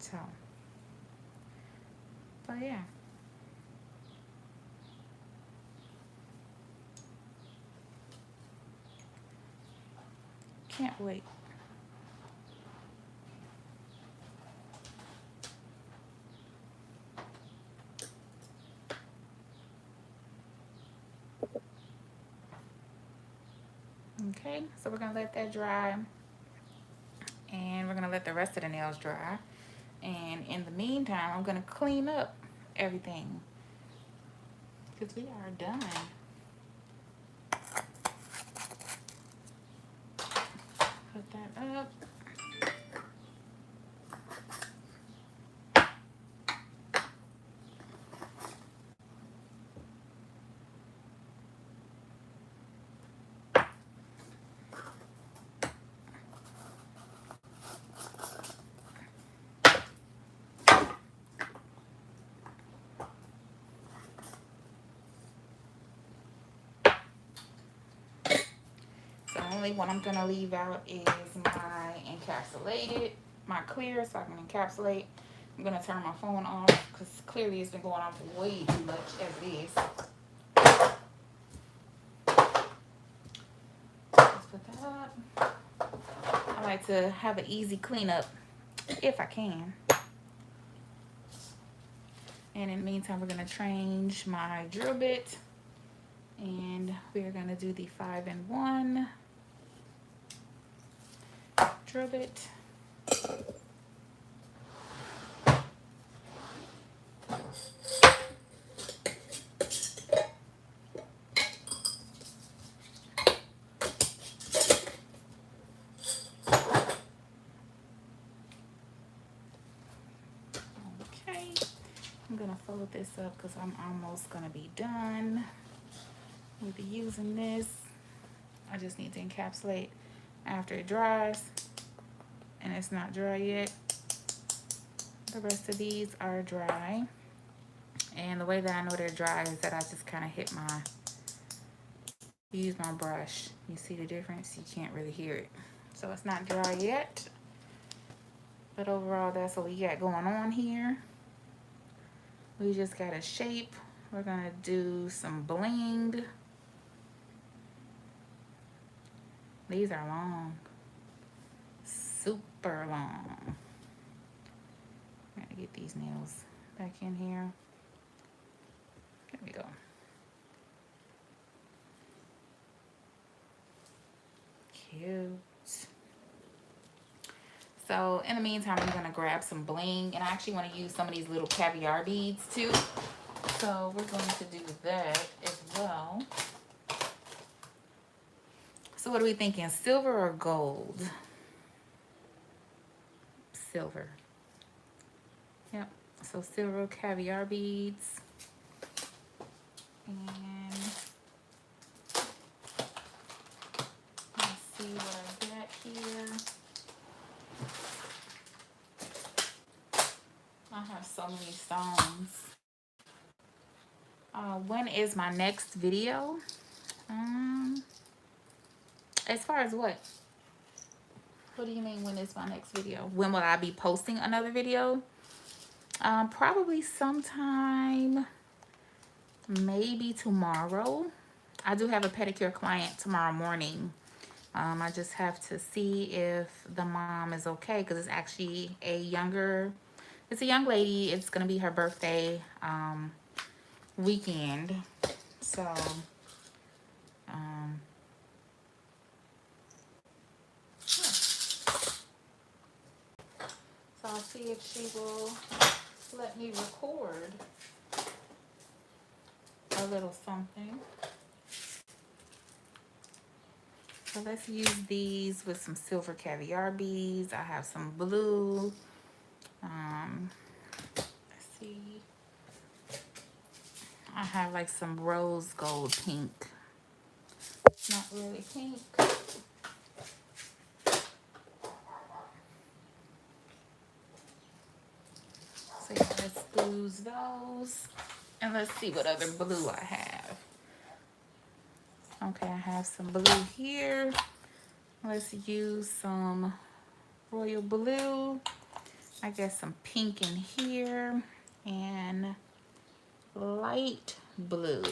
So, but yeah. Can't wait. Okay, so we're gonna let that dry, and we're gonna let the rest of the nails dry. And in the meantime, I'm gonna clean up everything because we are done. Put that up. So the only one I'm gonna leave out is my clear, so I can encapsulate. I'm gonna turn my phone off because clearly it's been going on way too much as it is. Let's put that up. I like to have an easy cleanup if I can. And in the meantime, we're gonna change my drill bit, and we're gonna do the 5-in-1 drill bit. Okay, I'm gonna fold this up because I'm almost gonna be done with using this. I just need to encapsulate after it dries, and it's not dry yet. The rest of these are dry, and the way that I know they're dry is that I just kind of use my brush. You see the difference? You can't really hear it. So it's not dry yet, but overall that's what we got going on here. We just got a shape. We're gonna do some bling. These are long, super long. Gotta get these nails back in here. There we go. Cute. So in the meantime, I'm gonna grab some bling, and I actually want to use some of these little caviar beads too. So we're going to do that as well. So what are we thinking, silver or gold? Silver. Yep, so silver caviar beads. And let's see what I got here. I have so many stones. When is my next video? As far as what? What do you mean, when is my next video? When will I be posting another video? Probably sometime, maybe tomorrow. I do have a pedicure client tomorrow morning. I just have to see if the mom is okay, because it's actually it's a young lady. It's gonna be her birthday weekend. So so I'll see if she will let me record a little something. So let's use these with some silver caviar beads. I have some blue. Let's see. I have like some rose gold pink. Not really pink. So yeah, let's lose those. And let's see what other blue I have. Okay, I have some blue here. Let's use some royal blue. I guess some pink in here and light blue.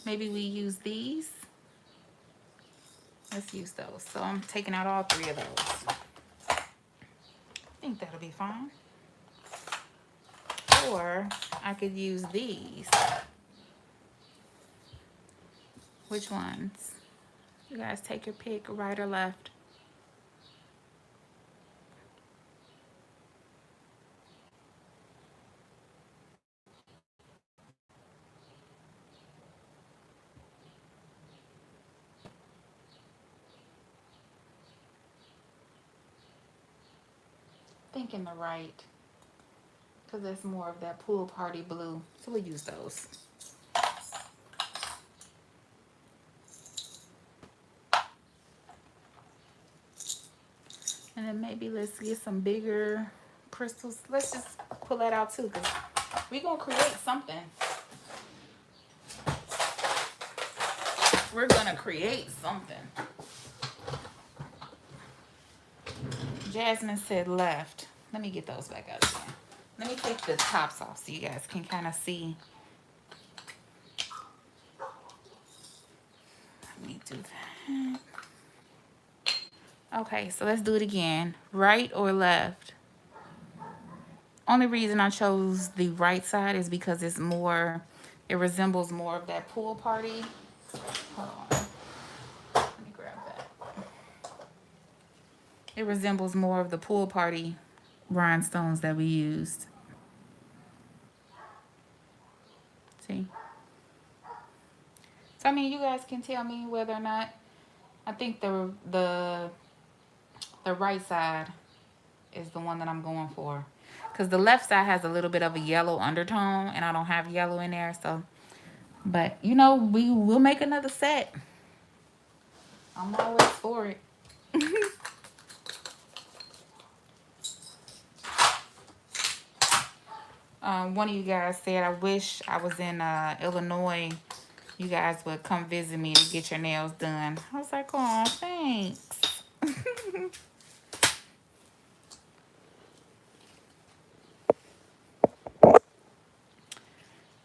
Maybe we use these. Let's use those. So I'm taking out all three of those. I think that'll be fine. Or I could use these. Which ones? You guys take your pick, right or left. Thinking the right, because there's more of that pool party blue. So we'll use those. And then maybe let's get some bigger crystals. Let's just pull that out too, because we're going to create something. We're going to create something. Jasmine said left. Let me get those back out again. Let me take the tops off so you guys can kind of see. Let me do that. Okay, so let's do it again. Right or left? Only reason I chose the right side is because it's more, it resembles more of that pool party. Hold on. Let me grab that. It resembles more of the pool party rhinestones that we used. See? So, I mean, you guys can tell me whether or not. I think the right side is the one that I'm going for. Because the left side has a little bit of a yellow undertone, and I don't have yellow in there, so. But, you know, we will make another set. I'm always for it. One of you guys said, I wish I was in Illinois. You guys would come visit me to get your nails done. I was like, oh, thanks.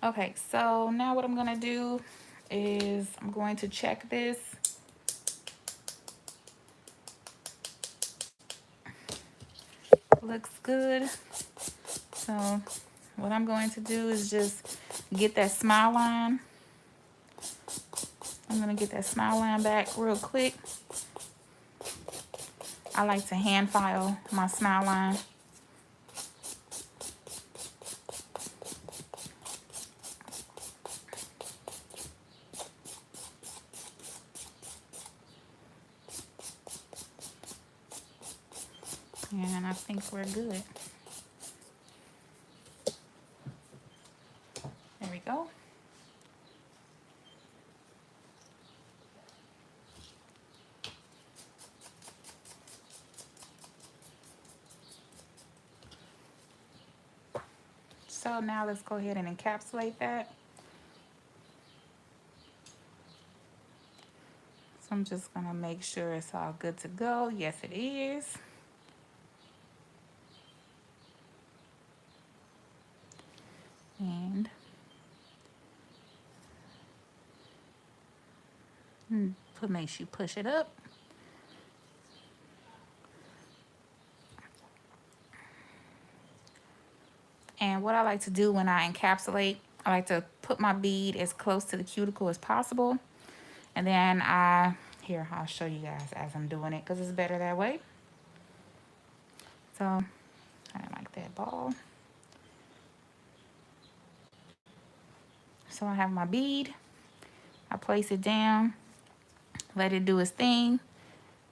Okay, so now what I'm going to do is I'm going to check this. Looks good. So what I'm going to do is just get that smile line. I'm going to get that smile line back real quick. I like to hand file my smile line. And I think we're good. There we go. So now let's go ahead and encapsulate that. So I'm just gonna make sure it's all good to go. Yes, it is. And make sure you push it up. And what I like to do when I encapsulate, I like to put my bead as close to the cuticle as possible. And then I'll show you guys as I'm doing it because it's better that way. So I like that ball. So I have my bead. I place it down, let it do its thing.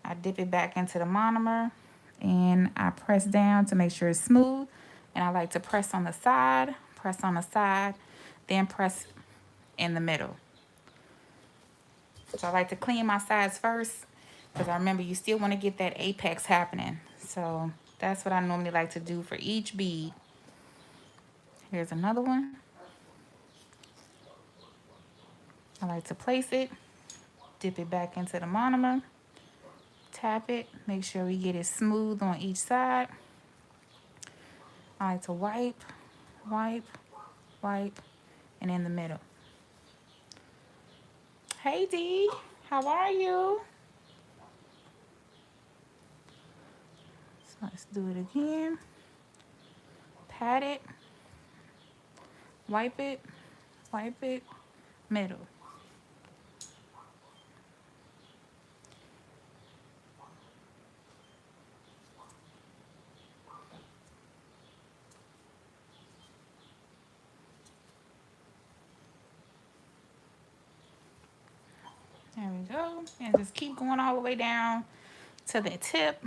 I dip it back into the monomer and I press down to make sure it's smooth. And I like to press on the side, then press in the middle. So I like to clean my sides first because I remember you still want to get that apex happening. So that's what I normally like to do for each bead. Here's another one. I like to place it, dip it back into the monomer, tap it, make sure we get it smooth on each side. I like to wipe, wipe, wipe, and in the middle. Hey D, how are you? So let's do it again. Pat it, wipe it, middle. There we go. And just keep going all the way down to the tip.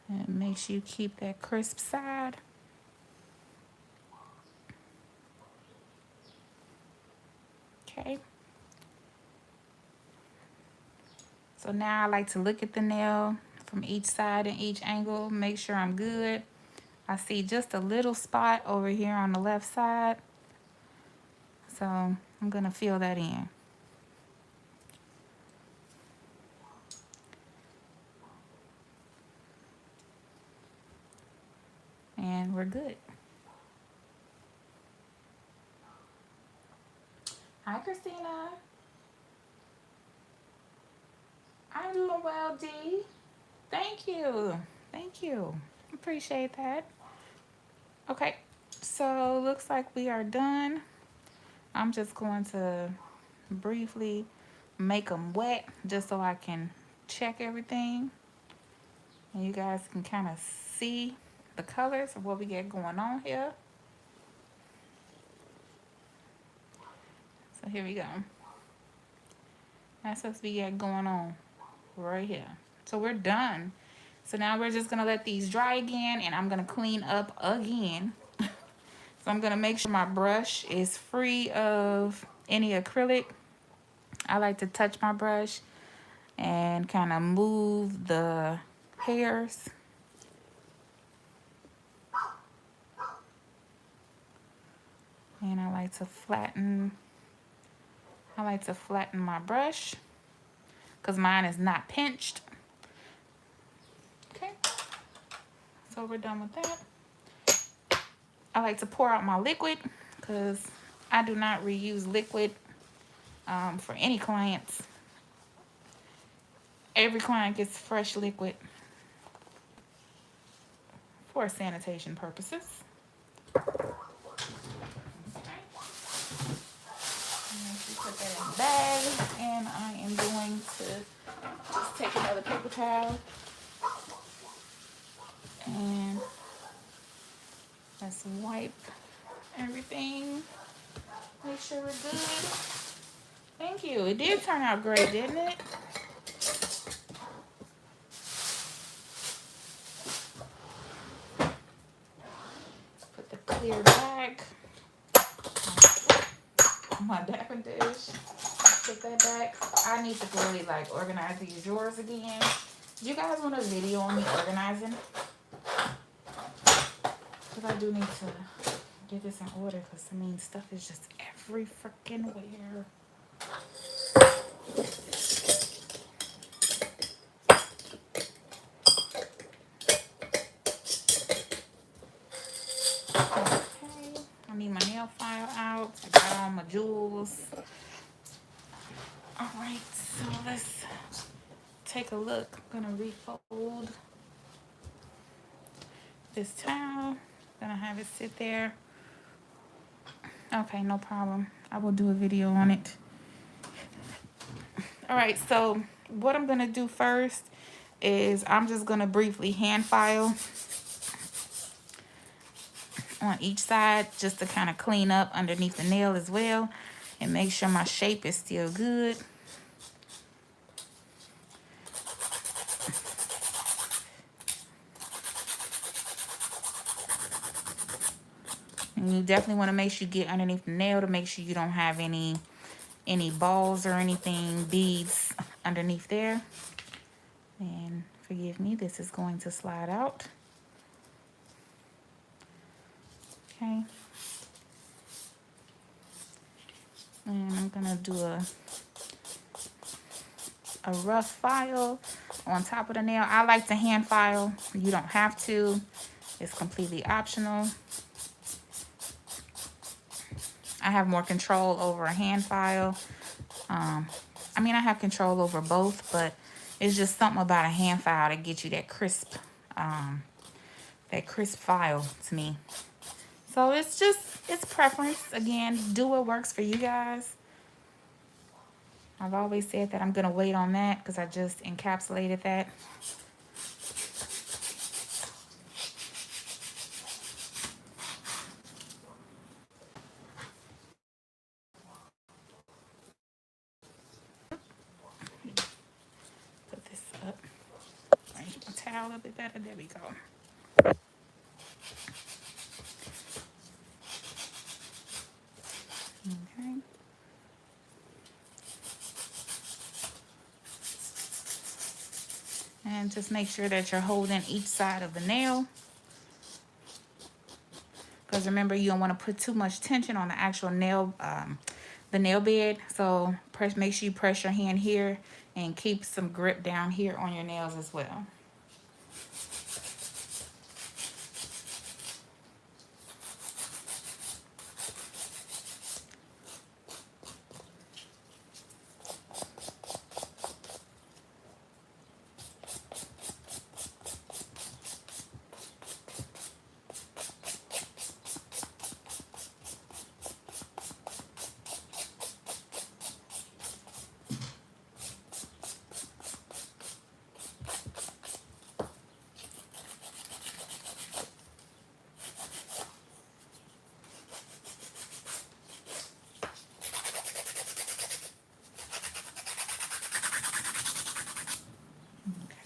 And make sure you keep that crisp side. Okay. So now I like to look at the nail from each side and each angle, make sure I'm good. I see just a little spot over here on the left side. So I'm gonna fill that in. And we're good. Hi, Christina. I'm doing well, D. Thank you. Thank you. Appreciate that. Okay, so looks like we are done. I'm just going to briefly make them wet just so I can check everything. And you guys can kind of see the colors of what we get going on here. So here we go. That's what we got going on right here. So we're done. So now we're just gonna let these dry again, and I'm gonna clean up again. So I'm gonna make sure my brush is free of any acrylic. I like to touch my brush and kind of move the hairs. And I like to flatten my brush because mine is not pinched. Okay, so we're done with that. I like to pour out my liquid because I do not reuse liquid for any clients. Every client gets fresh liquid for sanitation purposes. Put that in the bag, and I am going to just take another paper towel and let's wipe everything. Make sure we're good. Thank you. It did turn out great, didn't it? Put the clear back on my dapping dish. Put that back. I need to really like organize these drawers again. Do you guys want a video on me organizing? Because I do need to get this in order, because I mean stuff is just every freaking where. Okay, I need my nail file out. I got all my jewels. All right, so let's take a look. I'm gonna refold this towel. Gonna have it sit there. Okay, no problem. I will do a video on it. All right, so what I'm gonna do first is I'm just gonna briefly hand file on each side just to kind of clean up underneath the nail as well and make sure my shape is still good. And you definitely want to make sure you get underneath the nail to make sure you don't have any balls or anything, beads underneath there. And forgive me, this is going to slide out. Okay. And I'm gonna do a a rough file on top of the nail. I like to hand file. You don't have to. It's completely optional. I have more control over a hand file. I mean, I have control over both, but it's just something about a hand file that gets you that crisp file to me. So it's preference. Again, do what works for you guys. I've always said that I'm going to wait on that because I just encapsulated that. Put this up. Arrange my towel a little bit better. There we go. Okay. And just make sure that you're holding each side of the nail. Because remember, you don't want to put too much tension on the actual nail, the nail bed. So make sure you press your hand here and keep some grip down here on your nails as well.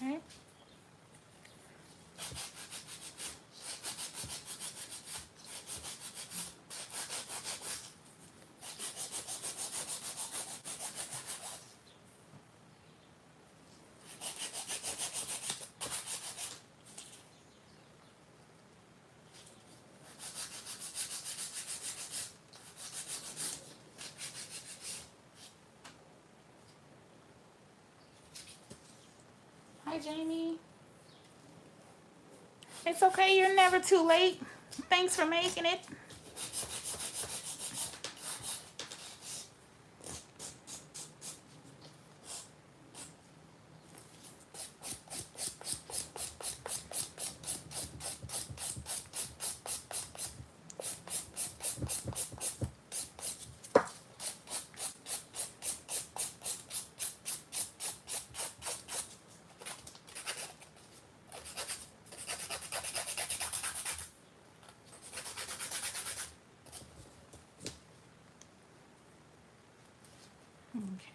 Okay. Hi, Jamie. It's okay. You're never too late. Thanks for making it.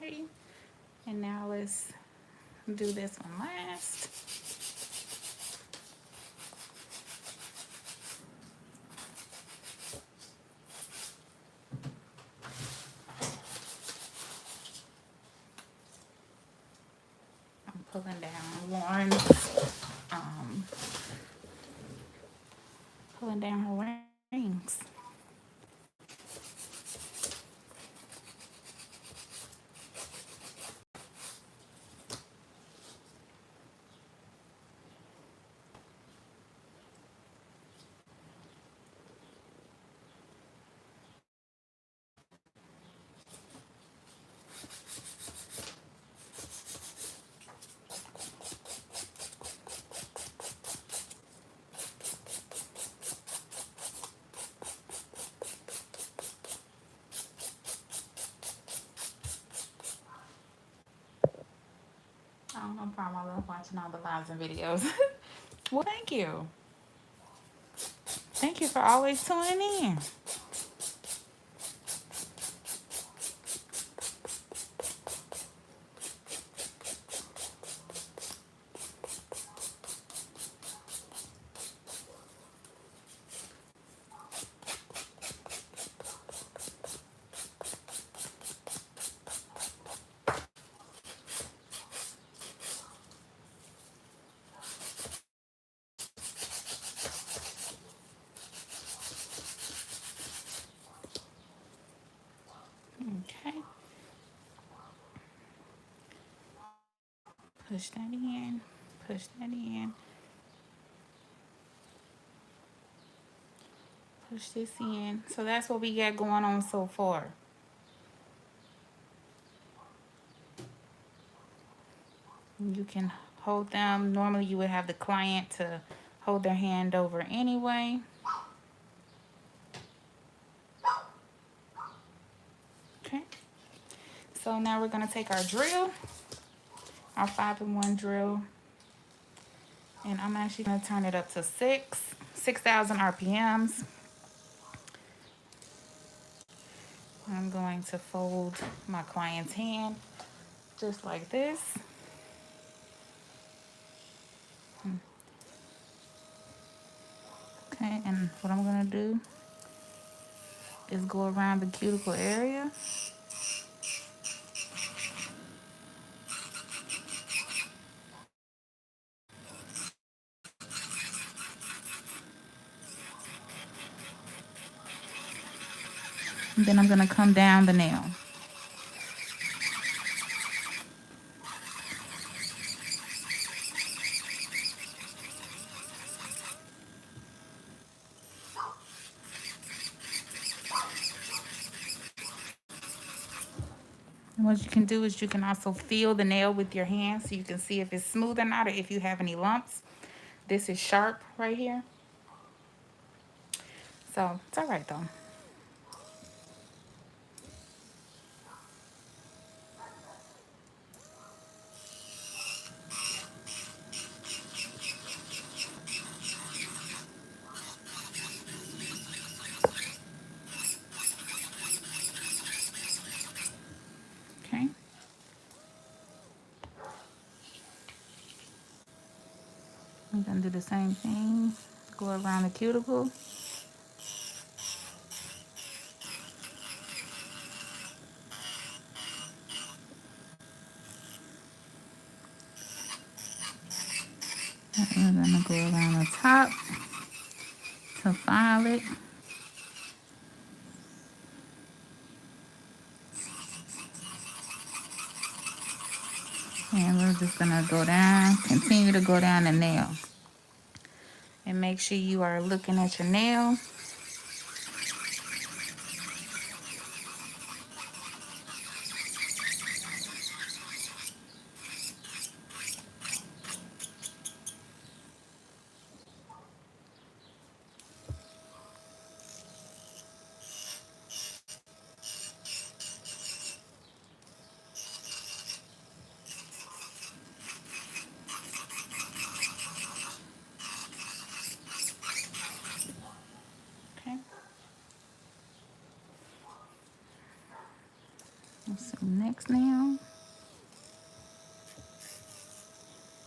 Okay. And now let's do this one last. I'm pulling down pulling down her rings. Oh, no problem. I love watching all the lives and videos. Well, thank you. Thank you for always tuning in. Push that in, push that in. Push this in. So that's what we got going on so far. You can hold them. Normally you would have the client to hold their hand over anyway. Okay. So now we're going to take our drill, our 5-in-1 drill, and I'm actually going to turn it up to 6,000 RPMs. I'm going to fold my client's hand just like this. Okay, and what I'm going to do is go around the cuticle area. And then I'm going to come down the nail. And what you can do is you can also feel the nail with your hand so you can see if it's smooth or not, or if you have any lumps. This is sharp right here. So it's all right though. Okay. I'm gonna do the same thing. Go around the cuticle. And we're gonna go around the top to file it. And we're just gonna go down, continue to go down the nail. And make sure you are looking at your nail. Okay. Let's see, next nail.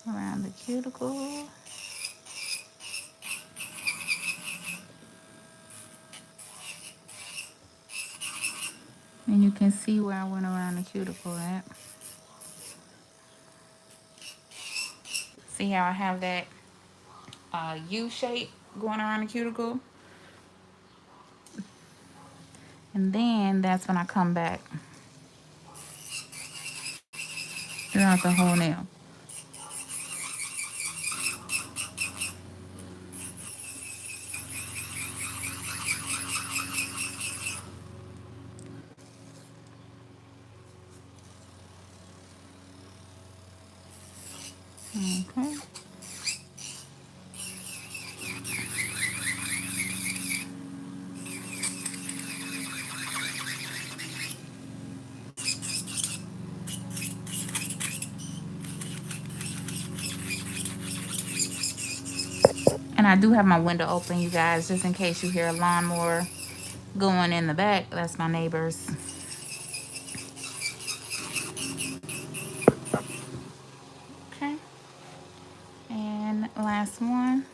Around the cuticle. And you can see where I went around the cuticle at. See how I have that U shape going around the cuticle? And then that's when I come back throughout the whole nail. Okay. And I do have my window open, you guys, just in case you hear a lawnmower going in the back. That's my neighbors. Okay. And last one.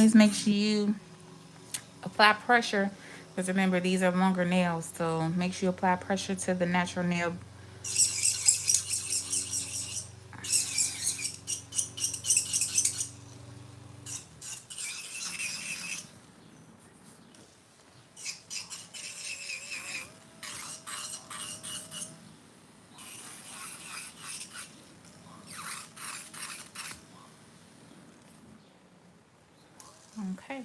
Always make sure you apply pressure, because remember, these are longer nails, so make sure you apply pressure to the natural nail. Okay.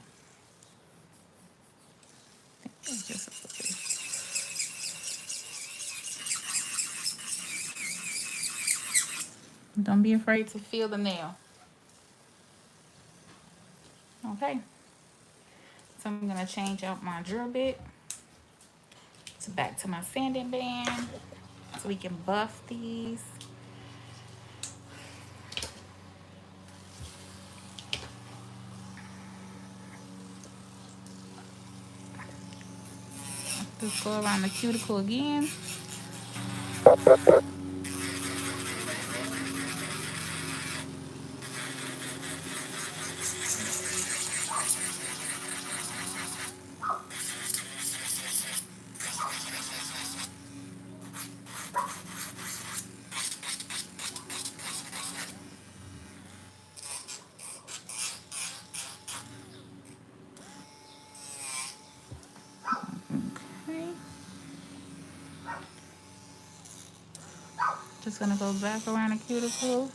Just a little bit. Don't be afraid to feel the nail. Okay. So I'm gonna change out my drill bit to back to my sanding band so we can buff these. Just go around the cuticle again. Okay. Just gonna go back around the cuticle.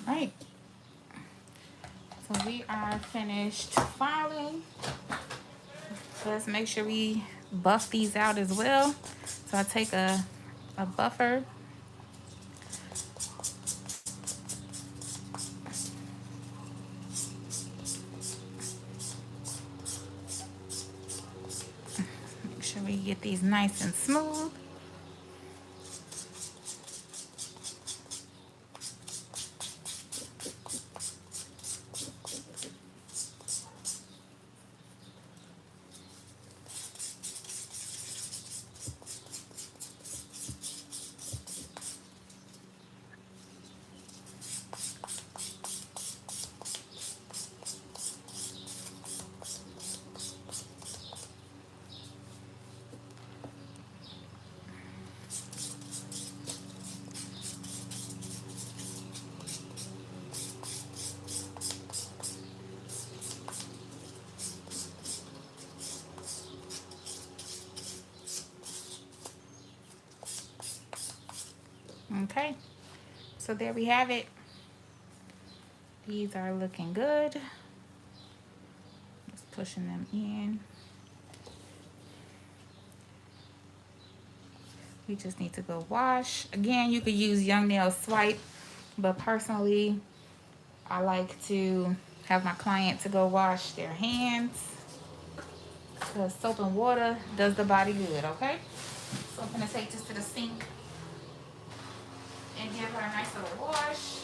All right. So we are finished filing. So let's make sure we buff these out as well. So I take a buffer. Make sure we get these nice and smooth. Okay, so there we have it. These are looking good. Just pushing them in. We just need to go wash. Again, you could use Young Nail Swipe, but personally, I like to have my client to go wash their hands because soap and water does the body good, okay? So I'm gonna take this to the sink and give her a nice little wash.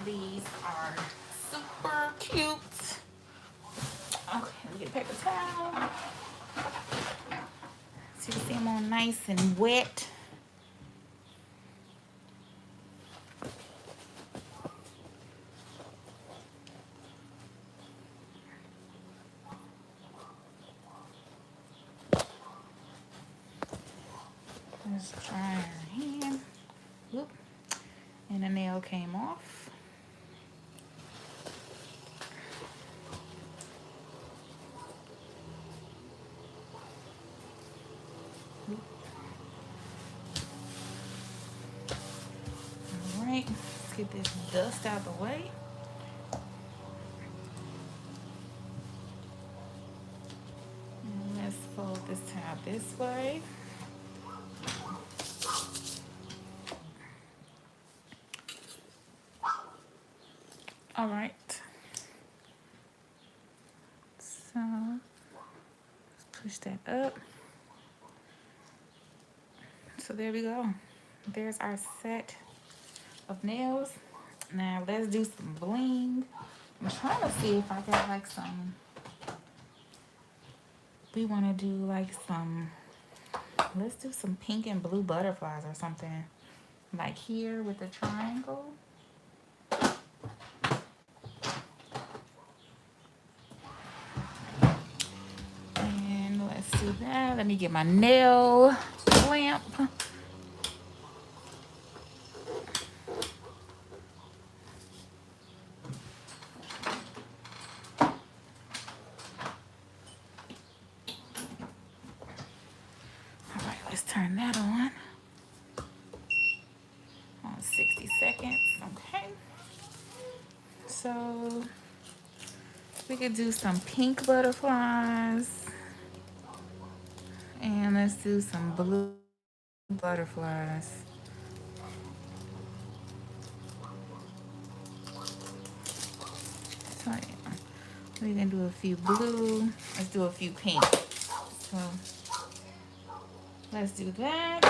These are super cute. Okay, let me get a paper towel. So you can see them all nice and wet. Let's try her hand. Whoop. And the nail came off. All right, let's get this dust out of the way. And let's fold this tab this way. All right. So let's push that up. So there we go. There's our set of nails. Now let's do some bling. I'm trying to see if I got like some. We want to do like some. Let's do some pink and blue butterflies or something. Like here with the triangle. And let's do that. Let me get my nail lamp. All right, let's turn that on. 60 seconds. Okay. So we could do some pink butterflies. And let's do some blue butterflies. So yeah, we can do a few blue. Let's do a few pink. So let's do that.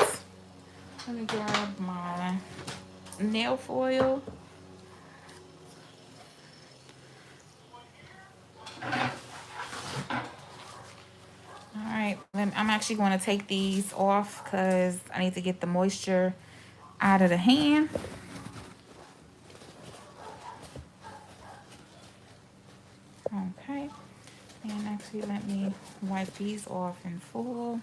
Let me grab my nail foil. All right, I'm actually going to take these off because I need to get the moisture out of the hand. Okay, and actually let me wipe these off in full.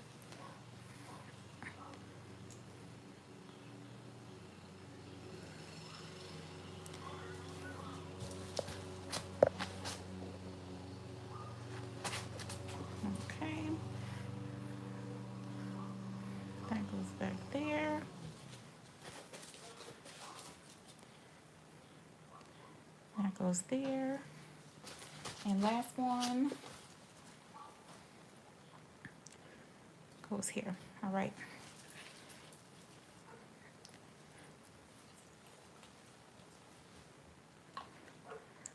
Okay, that goes back there. That goes there. And last one goes here. All right.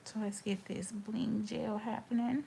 So let's get this bling gel happening.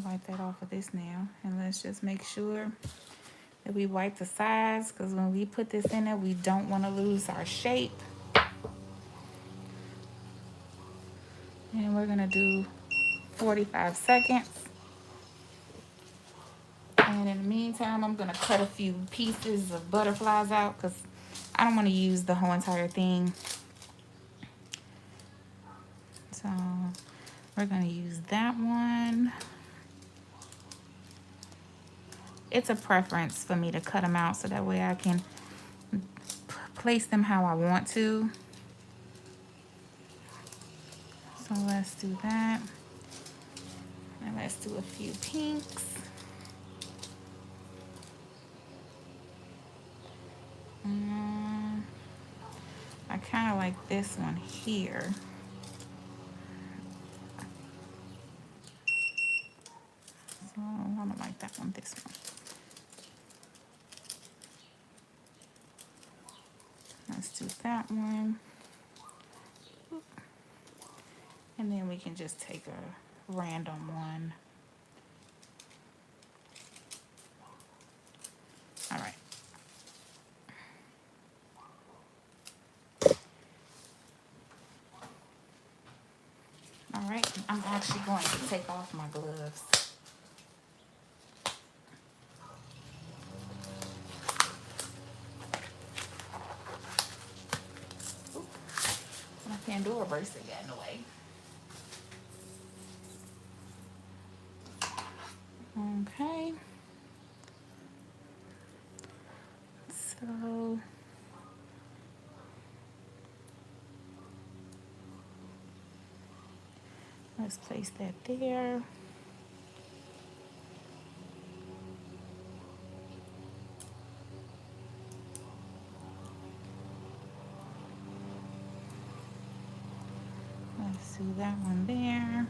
wipe that off of this nail, and let's just make sure that we wipe the sides, because when we put this in there, we don't want to lose our shape. And we're gonna do 45 seconds. And in the meantime, I'm gonna cut a few pieces of butterflies out because I don't want to use the whole entire thing. So we're gonna use that one. It's a preference for me to cut them out so that way I can place them how I want to. So let's do that. And let's do a few pinks. I kind of like this one here. So I don't like that one, this one. Let's do that one. And then we can just take a random one. All right. All right, I'm actually going to take off my gloves. Ooh, my Pandora bracelet got in the way. Okay. So let's place that there. Let's do that one there.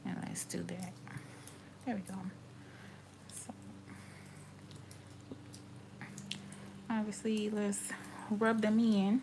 And let's do that. There we go. So obviously, let's rub them in.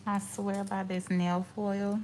I swear by this nail foil.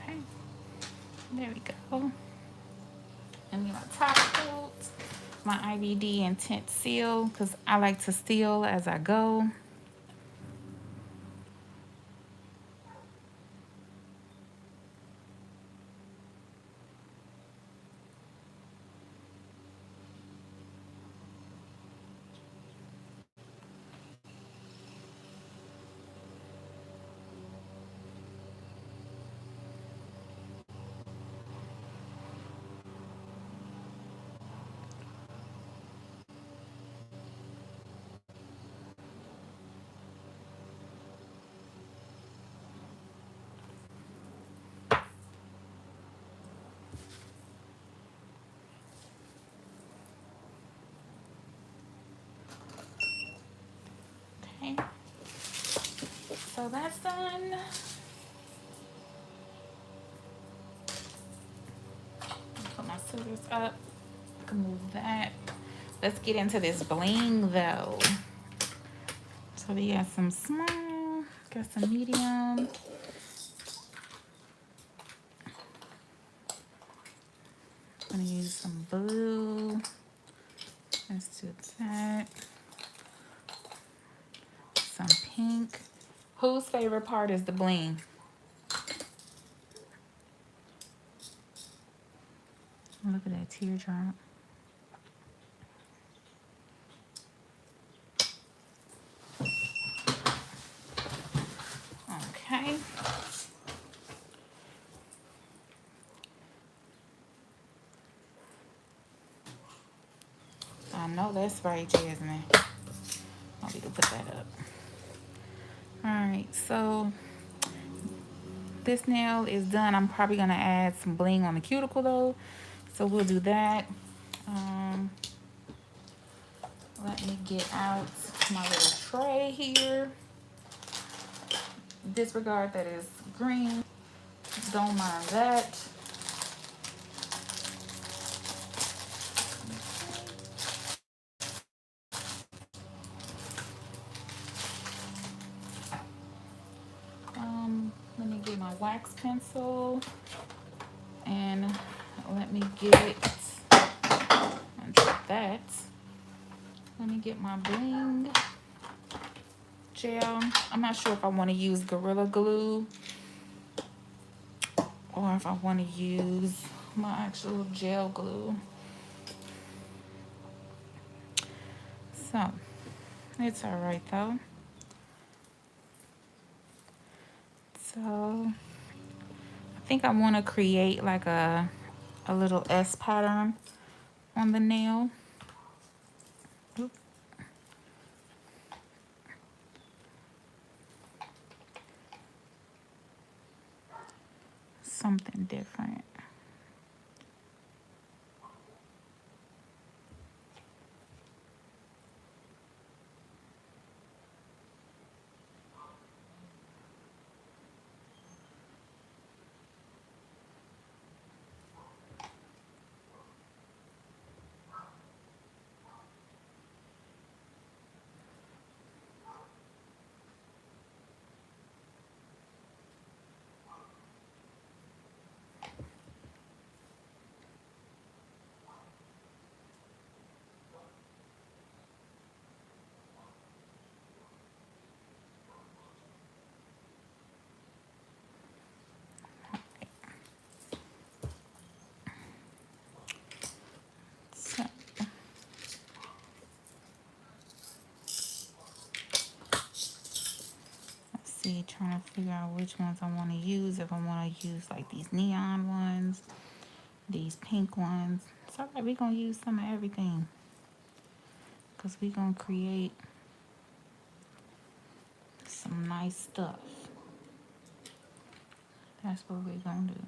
Okay, there we go. And then my top coat, my IVD Intense Seal, because I like to seal as I go. Okay, so that's done. Put my scissors up. I can move that. Let's get into this bling though. So we got some small, got some medium. I'm gonna use some blue. Let's do that. Some pink. Whose favorite part is the bling? Look at that teardrop. Okay. I know that's right, Jasmine. Oh, we can put that up. Alright, so this nail is done. I'm probably gonna add some bling on the cuticle though. So we'll do that. Let me get out my little tray here. Disregard that is green. Don't mind that. Let me get my wax pencil and let me get that. Let me get my bling gel. I'm not sure if I want to use Gorilla Glue or if I want to use my actual gel glue. So it's all right though. So I think I want to create like a little S pattern on the nail. Oop. Something different. So let's see, trying to figure out which ones I want to use. If I want to use like these neon ones, these pink ones. It's all right, we're going to use some of everything because we're going to create some nice stuff. That's what we're going to do.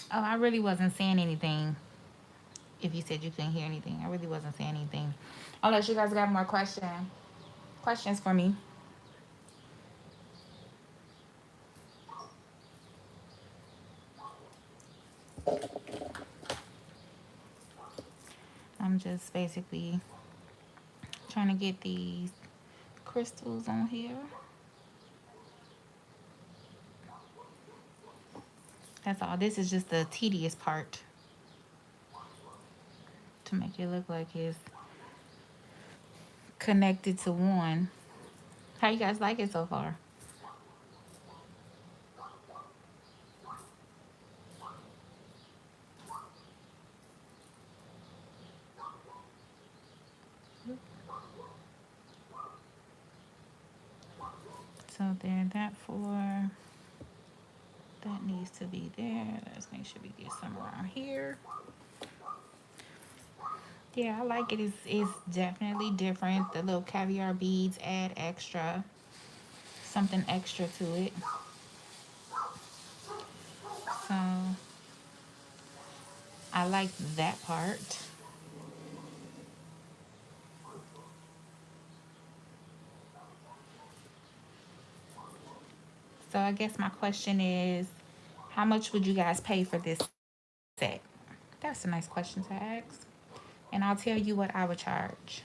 Oh, I really wasn't saying anything. If you said you couldn't hear anything, I really wasn't saying anything. Unless you guys got more questions for me. I'm just basically trying to get these crystals on here. That's all. This is just the tedious part to make it look like it's connected to one. How you guys like it so far? So there, that needs to be there. Let's make sure we get some around here. Yeah, I like it. It's definitely different. The little caviar beads add something extra to it. So I like that part. So I guess my question is, how much would you guys pay for this set? That's a nice question to ask. And I'll tell you what I would charge.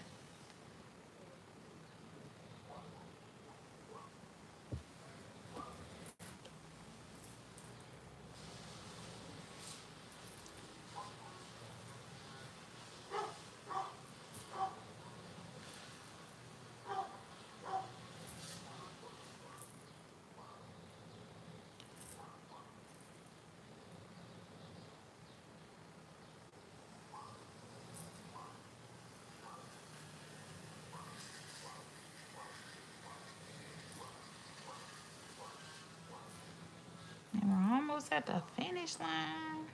And we're almost at the finish line.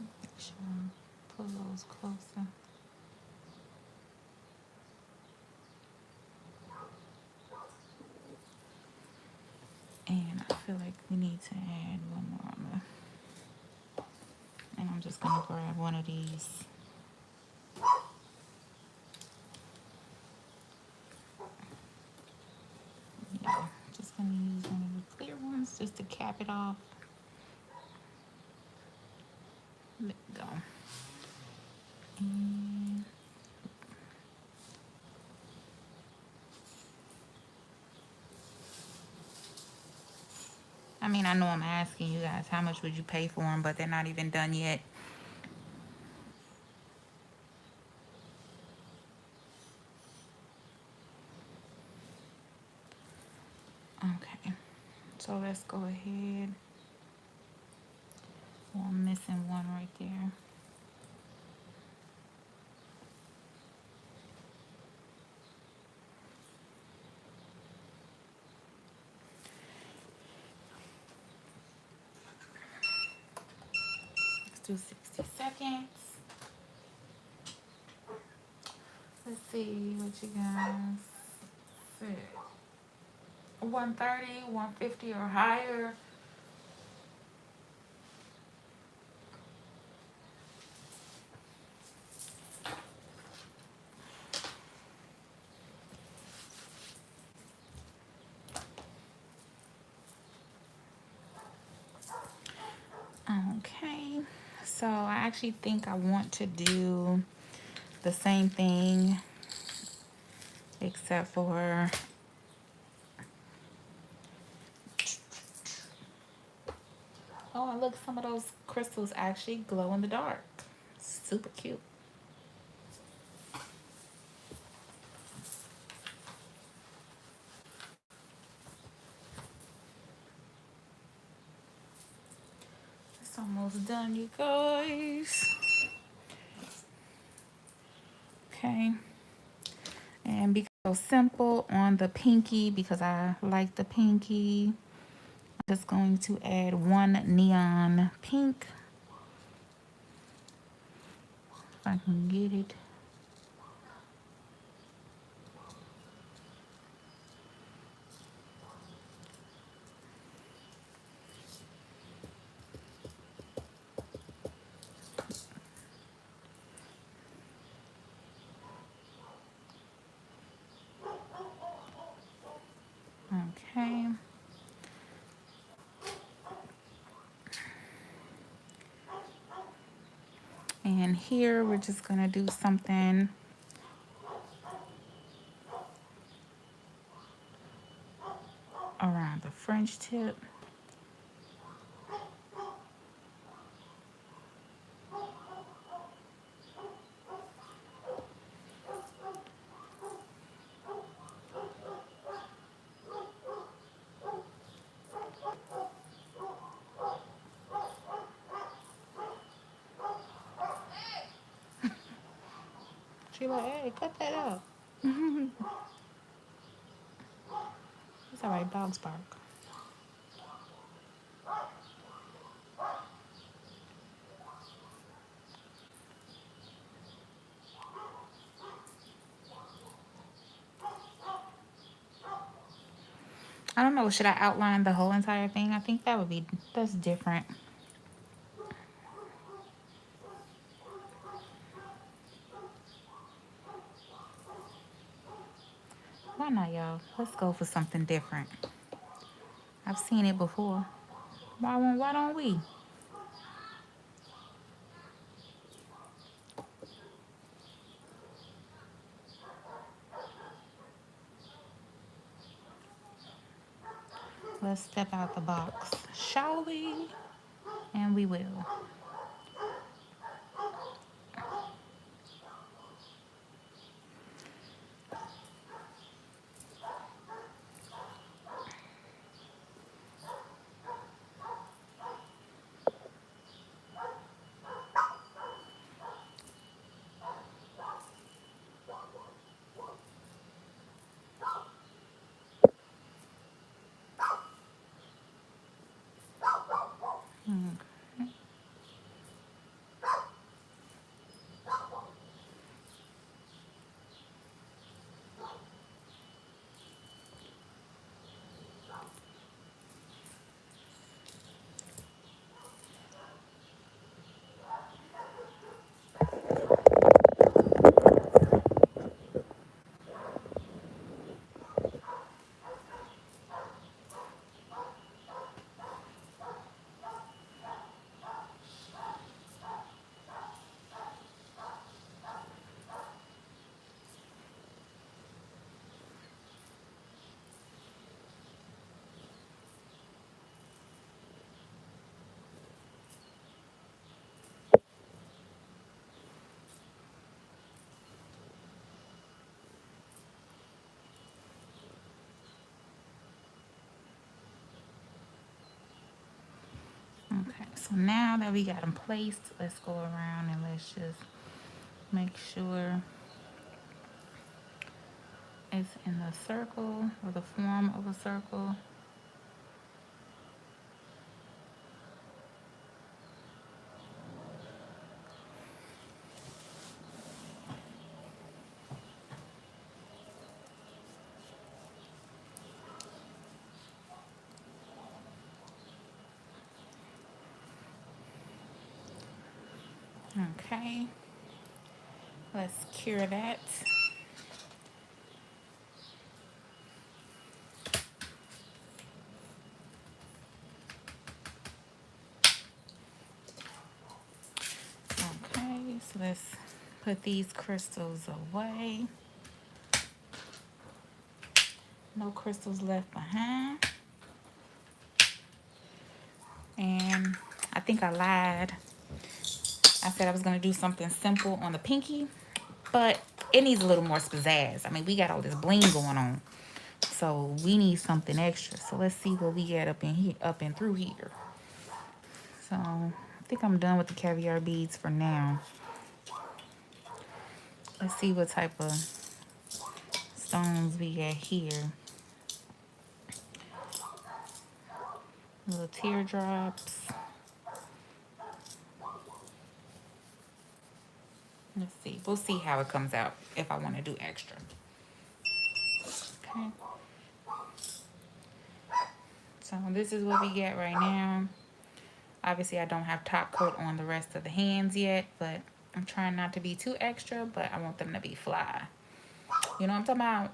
Make sure I pull those closer. And I feel like we need to add one more on the, and I'm just gonna grab one of these. Yeah, just gonna use one of the clear ones just to cap it off. Let it go. And I mean, I know I'm asking you guys how much would you pay for them, but they're not even done yet. Okay, so let's go ahead. Oh, I'm missing one right there. Let's do 60 seconds. Let's see what you guys said. 130, 150 or higher. Okay, so I actually think I want to do the same thing except for oh, and look, some of those crystals actually glow in the dark. Super cute. It's almost almost done, you guys. Okay. And be so simple on the pinky because I like the pinky. I'm just going to add one neon pink. If I can get it. Okay. And here we're just going to do something around the French tip. She like, hey, cut that out. It's all right, dogs bark. I don't know, should I outline the whole entire thing? I think that's different. Why not, y'all? Let's go for something different. I've seen it before. Why don't we? Let's step out the box, shall we? And we will. Okay, so now that we got them placed, let's go around and let's just make sure it's in the circle or the form of a circle. Okay, let's cure that. Okay, so let's put these crystals away. No crystals left behind. And I think I lied. I said I was gonna do something simple on the pinky, but it needs a little more pizzazz. I mean, we got all this bling going on, so we need something extra. So let's see what we get up in here, up and through here. So think I'm done with the caviar beads for now. Let's see what type of stones we got here. Little teardrops. Let's see. We'll see how it comes out if I want to do extra. Okay. So this is what we get right now. Obviously, I don't have top coat on the rest of the hands yet, but I'm trying not to be too extra, but I want them to be fly. You know what I'm talking about?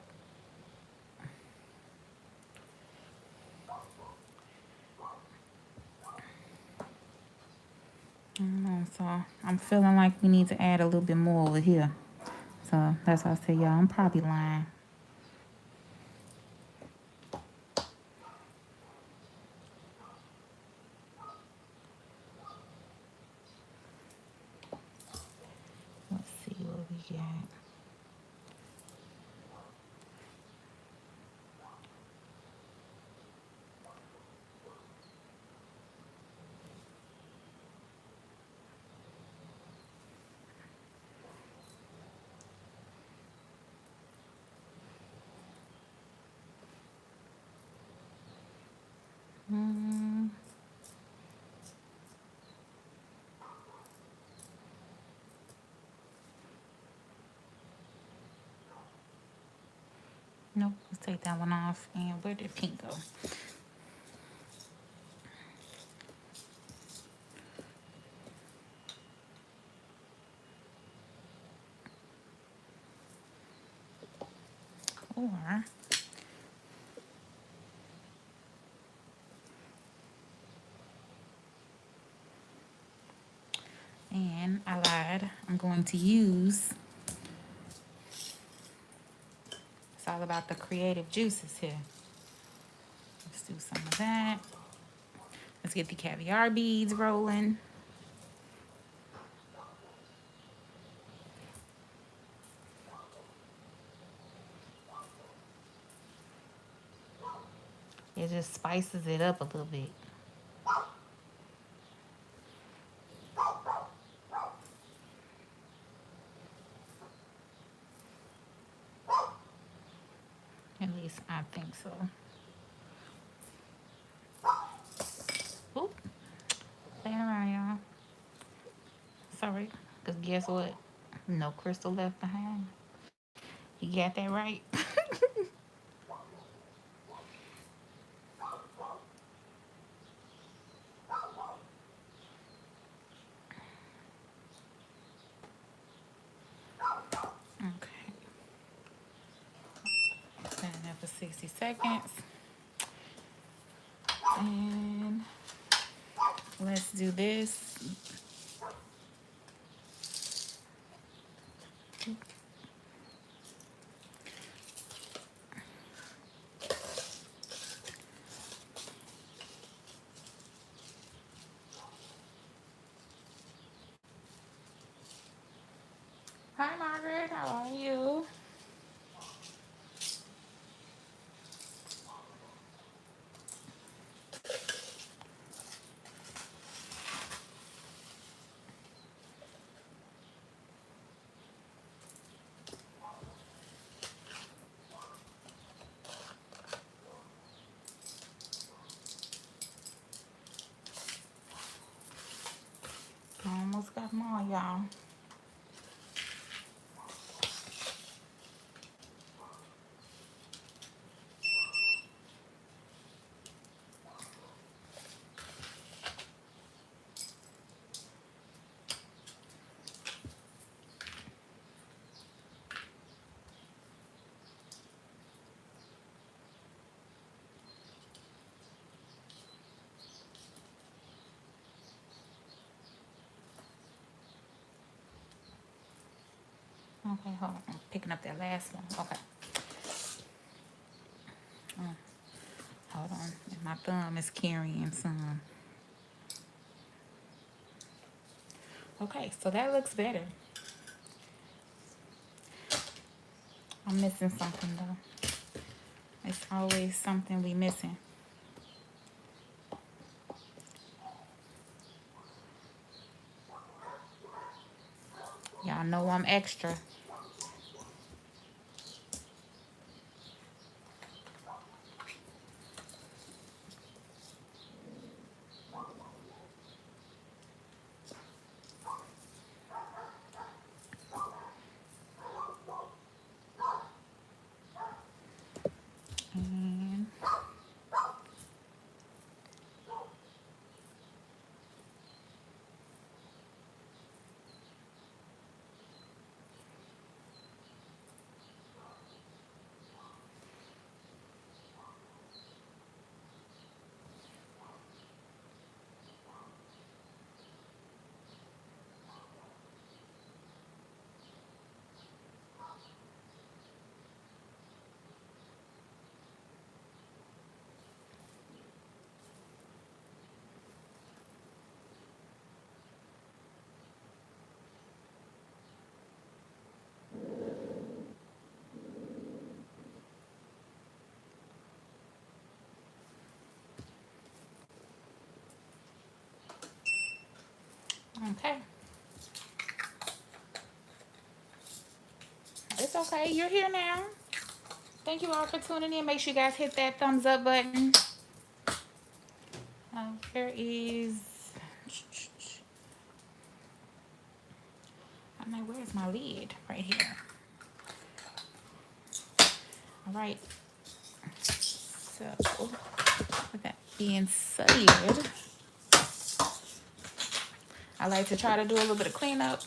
So I'm feeling like we need to add a little bit more over here. So that's why I say, y'all, I'm probably lying. Let's see what we got. Nope, let's take that one off. And where did pink go? Or and I lied. I'm going to use, it's all about the creative juices here. Let's do some of that. Let's get the caviar beads rolling. It just spices it up a little bit. At least I think so. Oop. Playing around, y'all. Sorry. Because guess what? No crystal left behind. You got that right. Okay. Stand there for 60 seconds. And let's do this. Hi, Margaret. How are you? Almost got them all, y'all. Okay, hold on. I'm picking up that last one. Okay. Hold on. My thumb is carrying some. Okay, so that looks better. I'm missing something though. It's always something we missing. know I'm extra. And okay. It's okay. You're here now. Thank you all for tuning in. Make sure you guys hit that thumbs up button. Here is... I'm like, where's my lid? Right here. All right. So, with that being said, I like to try to do a little bit of cleanup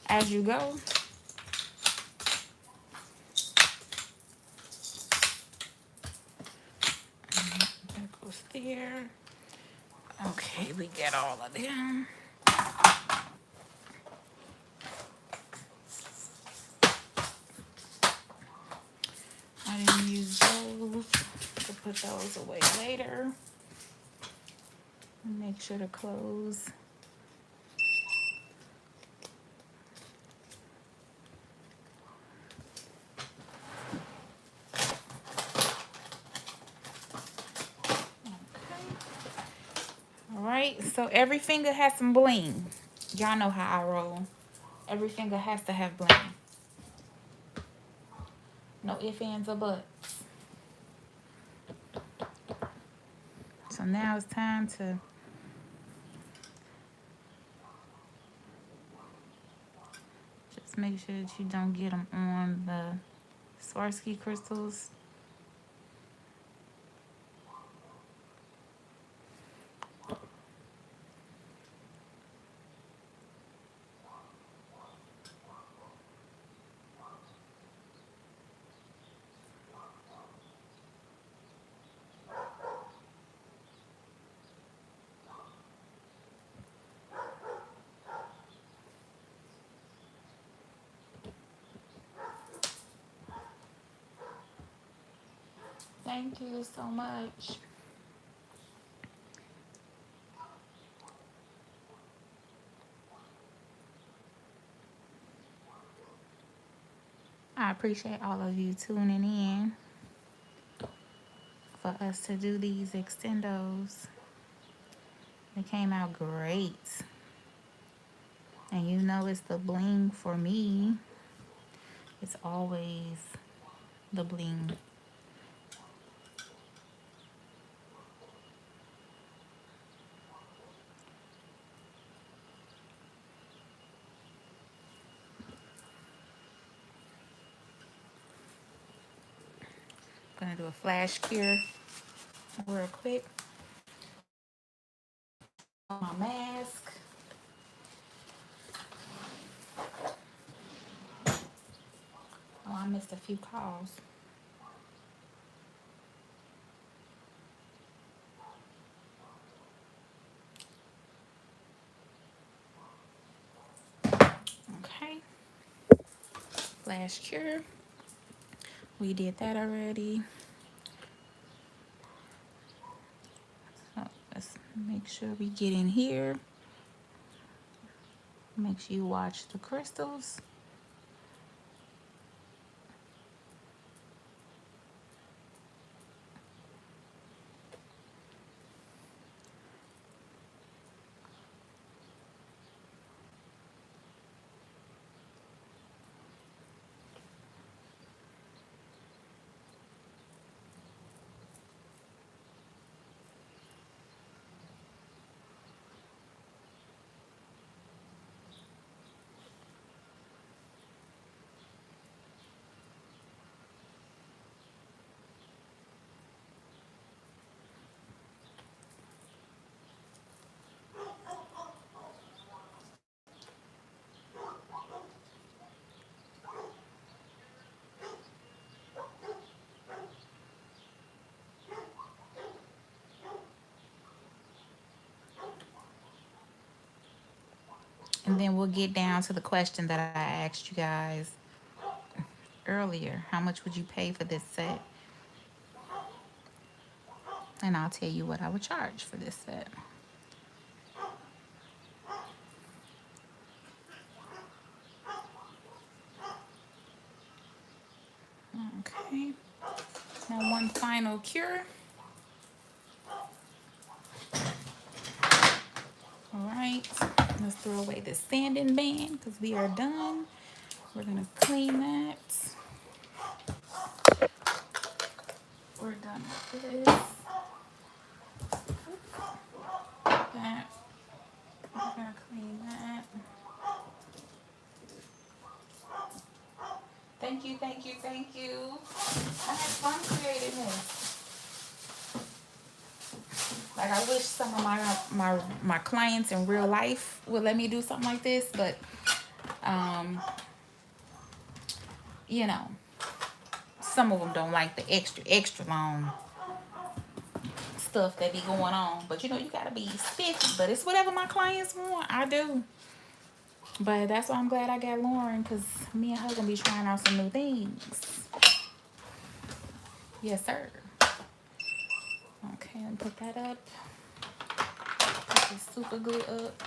as you go. That goes there. Okay, we get all of them. I didn't use those. I'll put those away later. Make sure to close. All right, so every finger has some bling. Y'all know how I roll. Every finger has to have bling. No ifs, ands, or buts. So now it's time to just make sure that you don't get them on the Swarovski crystals. Thank you so much. I appreciate all of you tuning in for us to do these extendos. They came out great. And you know it's the bling for me. It's always the bling. Gonna do a flash cure real quick on my mask. Oh, I missed a few calls. Okay. Flash cure. We did that already. So let's make sure we get in here. Make sure you watch the crystals. And then we'll get down to the question that I asked you guys earlier. How much would you pay for this set? And I'll tell you what I would charge for this set. Okay. Now one final cure. All right. Let's throw away this sanding band because we are done. We're gonna clean that. We're done with this. That. We're gonna clean that. Thank you, thank you, thank you. I had fun creating this. Like I wish some of my clients in real life would let me do something like this, but um, you know, some of them don't like the extra long stuff that be going on. But you know, you gotta be spiffy. But it's whatever my clients want, I do. But that's why I'm glad I got Lauren, because me and her gonna be trying out some new things. Yes, sir. Okay, and put that up. Put this super glue up.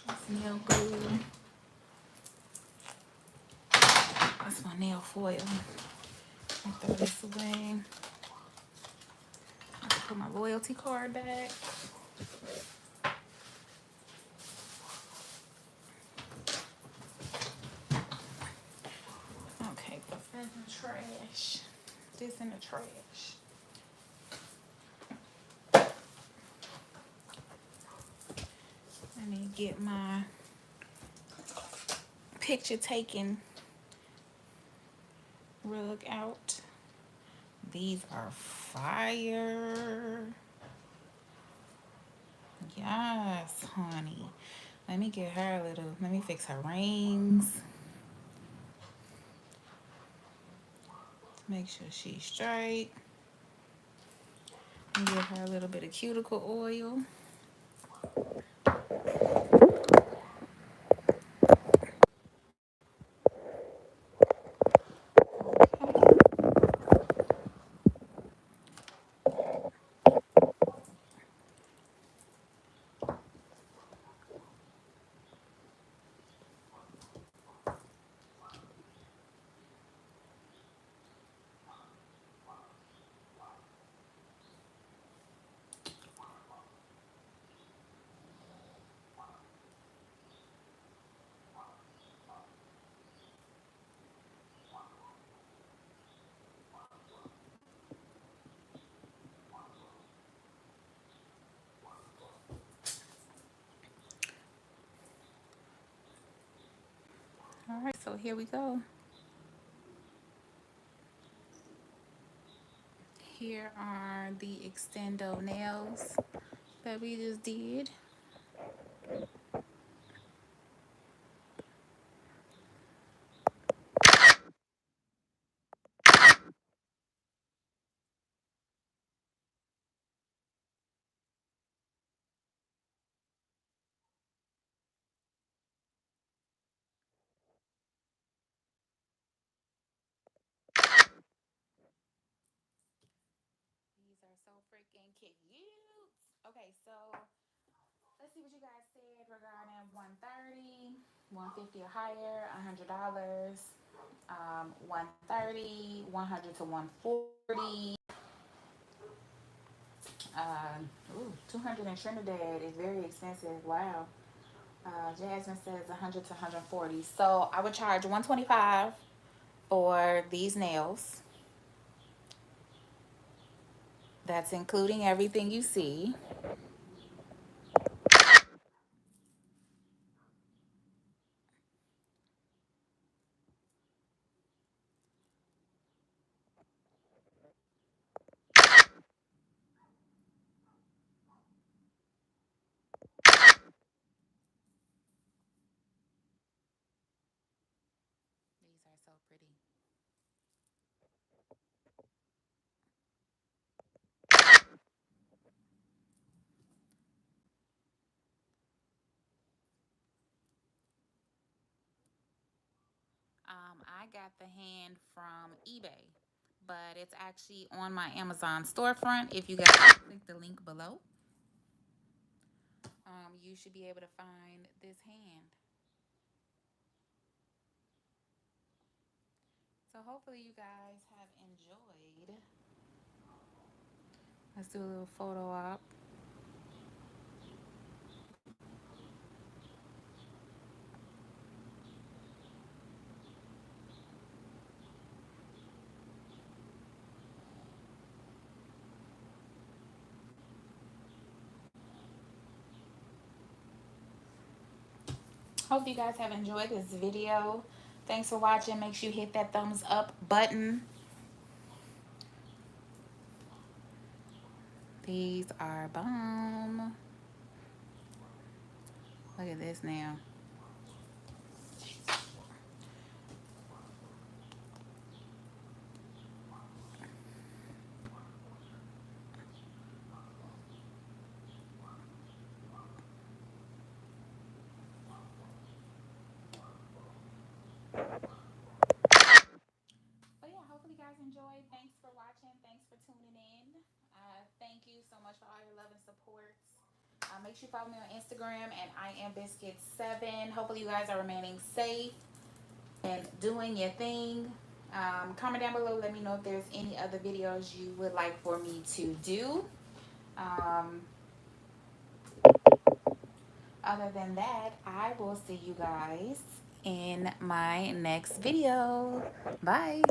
This nail glue. That's my nail foil. I'll throw this away. I'll put my loyalty card back. Okay, put that in the trash. This in the trash. Let me get my picture taking rug out. These are fire. Yes, honey. Let me get her a little, let me fix her rings. Make sure she's straight. And give her a little bit of cuticle oil. All right, so here we go. Here are the extendo nails that we just did. These are so freaking cute. Okay, so let's see what you guys said regarding 130, 150 or higher, $100, 130, 100 to 140. 200 in Trinidad is very expensive. Wow. Jasmine says 100 to 140. So I would charge 125 for these nails. That's including everything you see. These are so pretty. I got the hand from eBay, but it's actually on my Amazon storefront. If you guys click the link below, you should be able to find this hand. So hopefully you guys have enjoyed. Let's do a little photo op. Hope you guys have enjoyed this video. Thanks for watching. Make sure you hit that thumbs up button. These are bomb. Look at this now. But yeah, hopefully you guys enjoyed. Thanks for watching. Thanks for tuning in. Thank you so much for all your love and support. Make sure you follow me on Instagram at IamBiscuit7. Hopefully you guys are remaining safe and doing your thing. Comment down below. Let me know if there's any other videos you would like for me to do. Other than that, I will see you guys in my next video. Bye.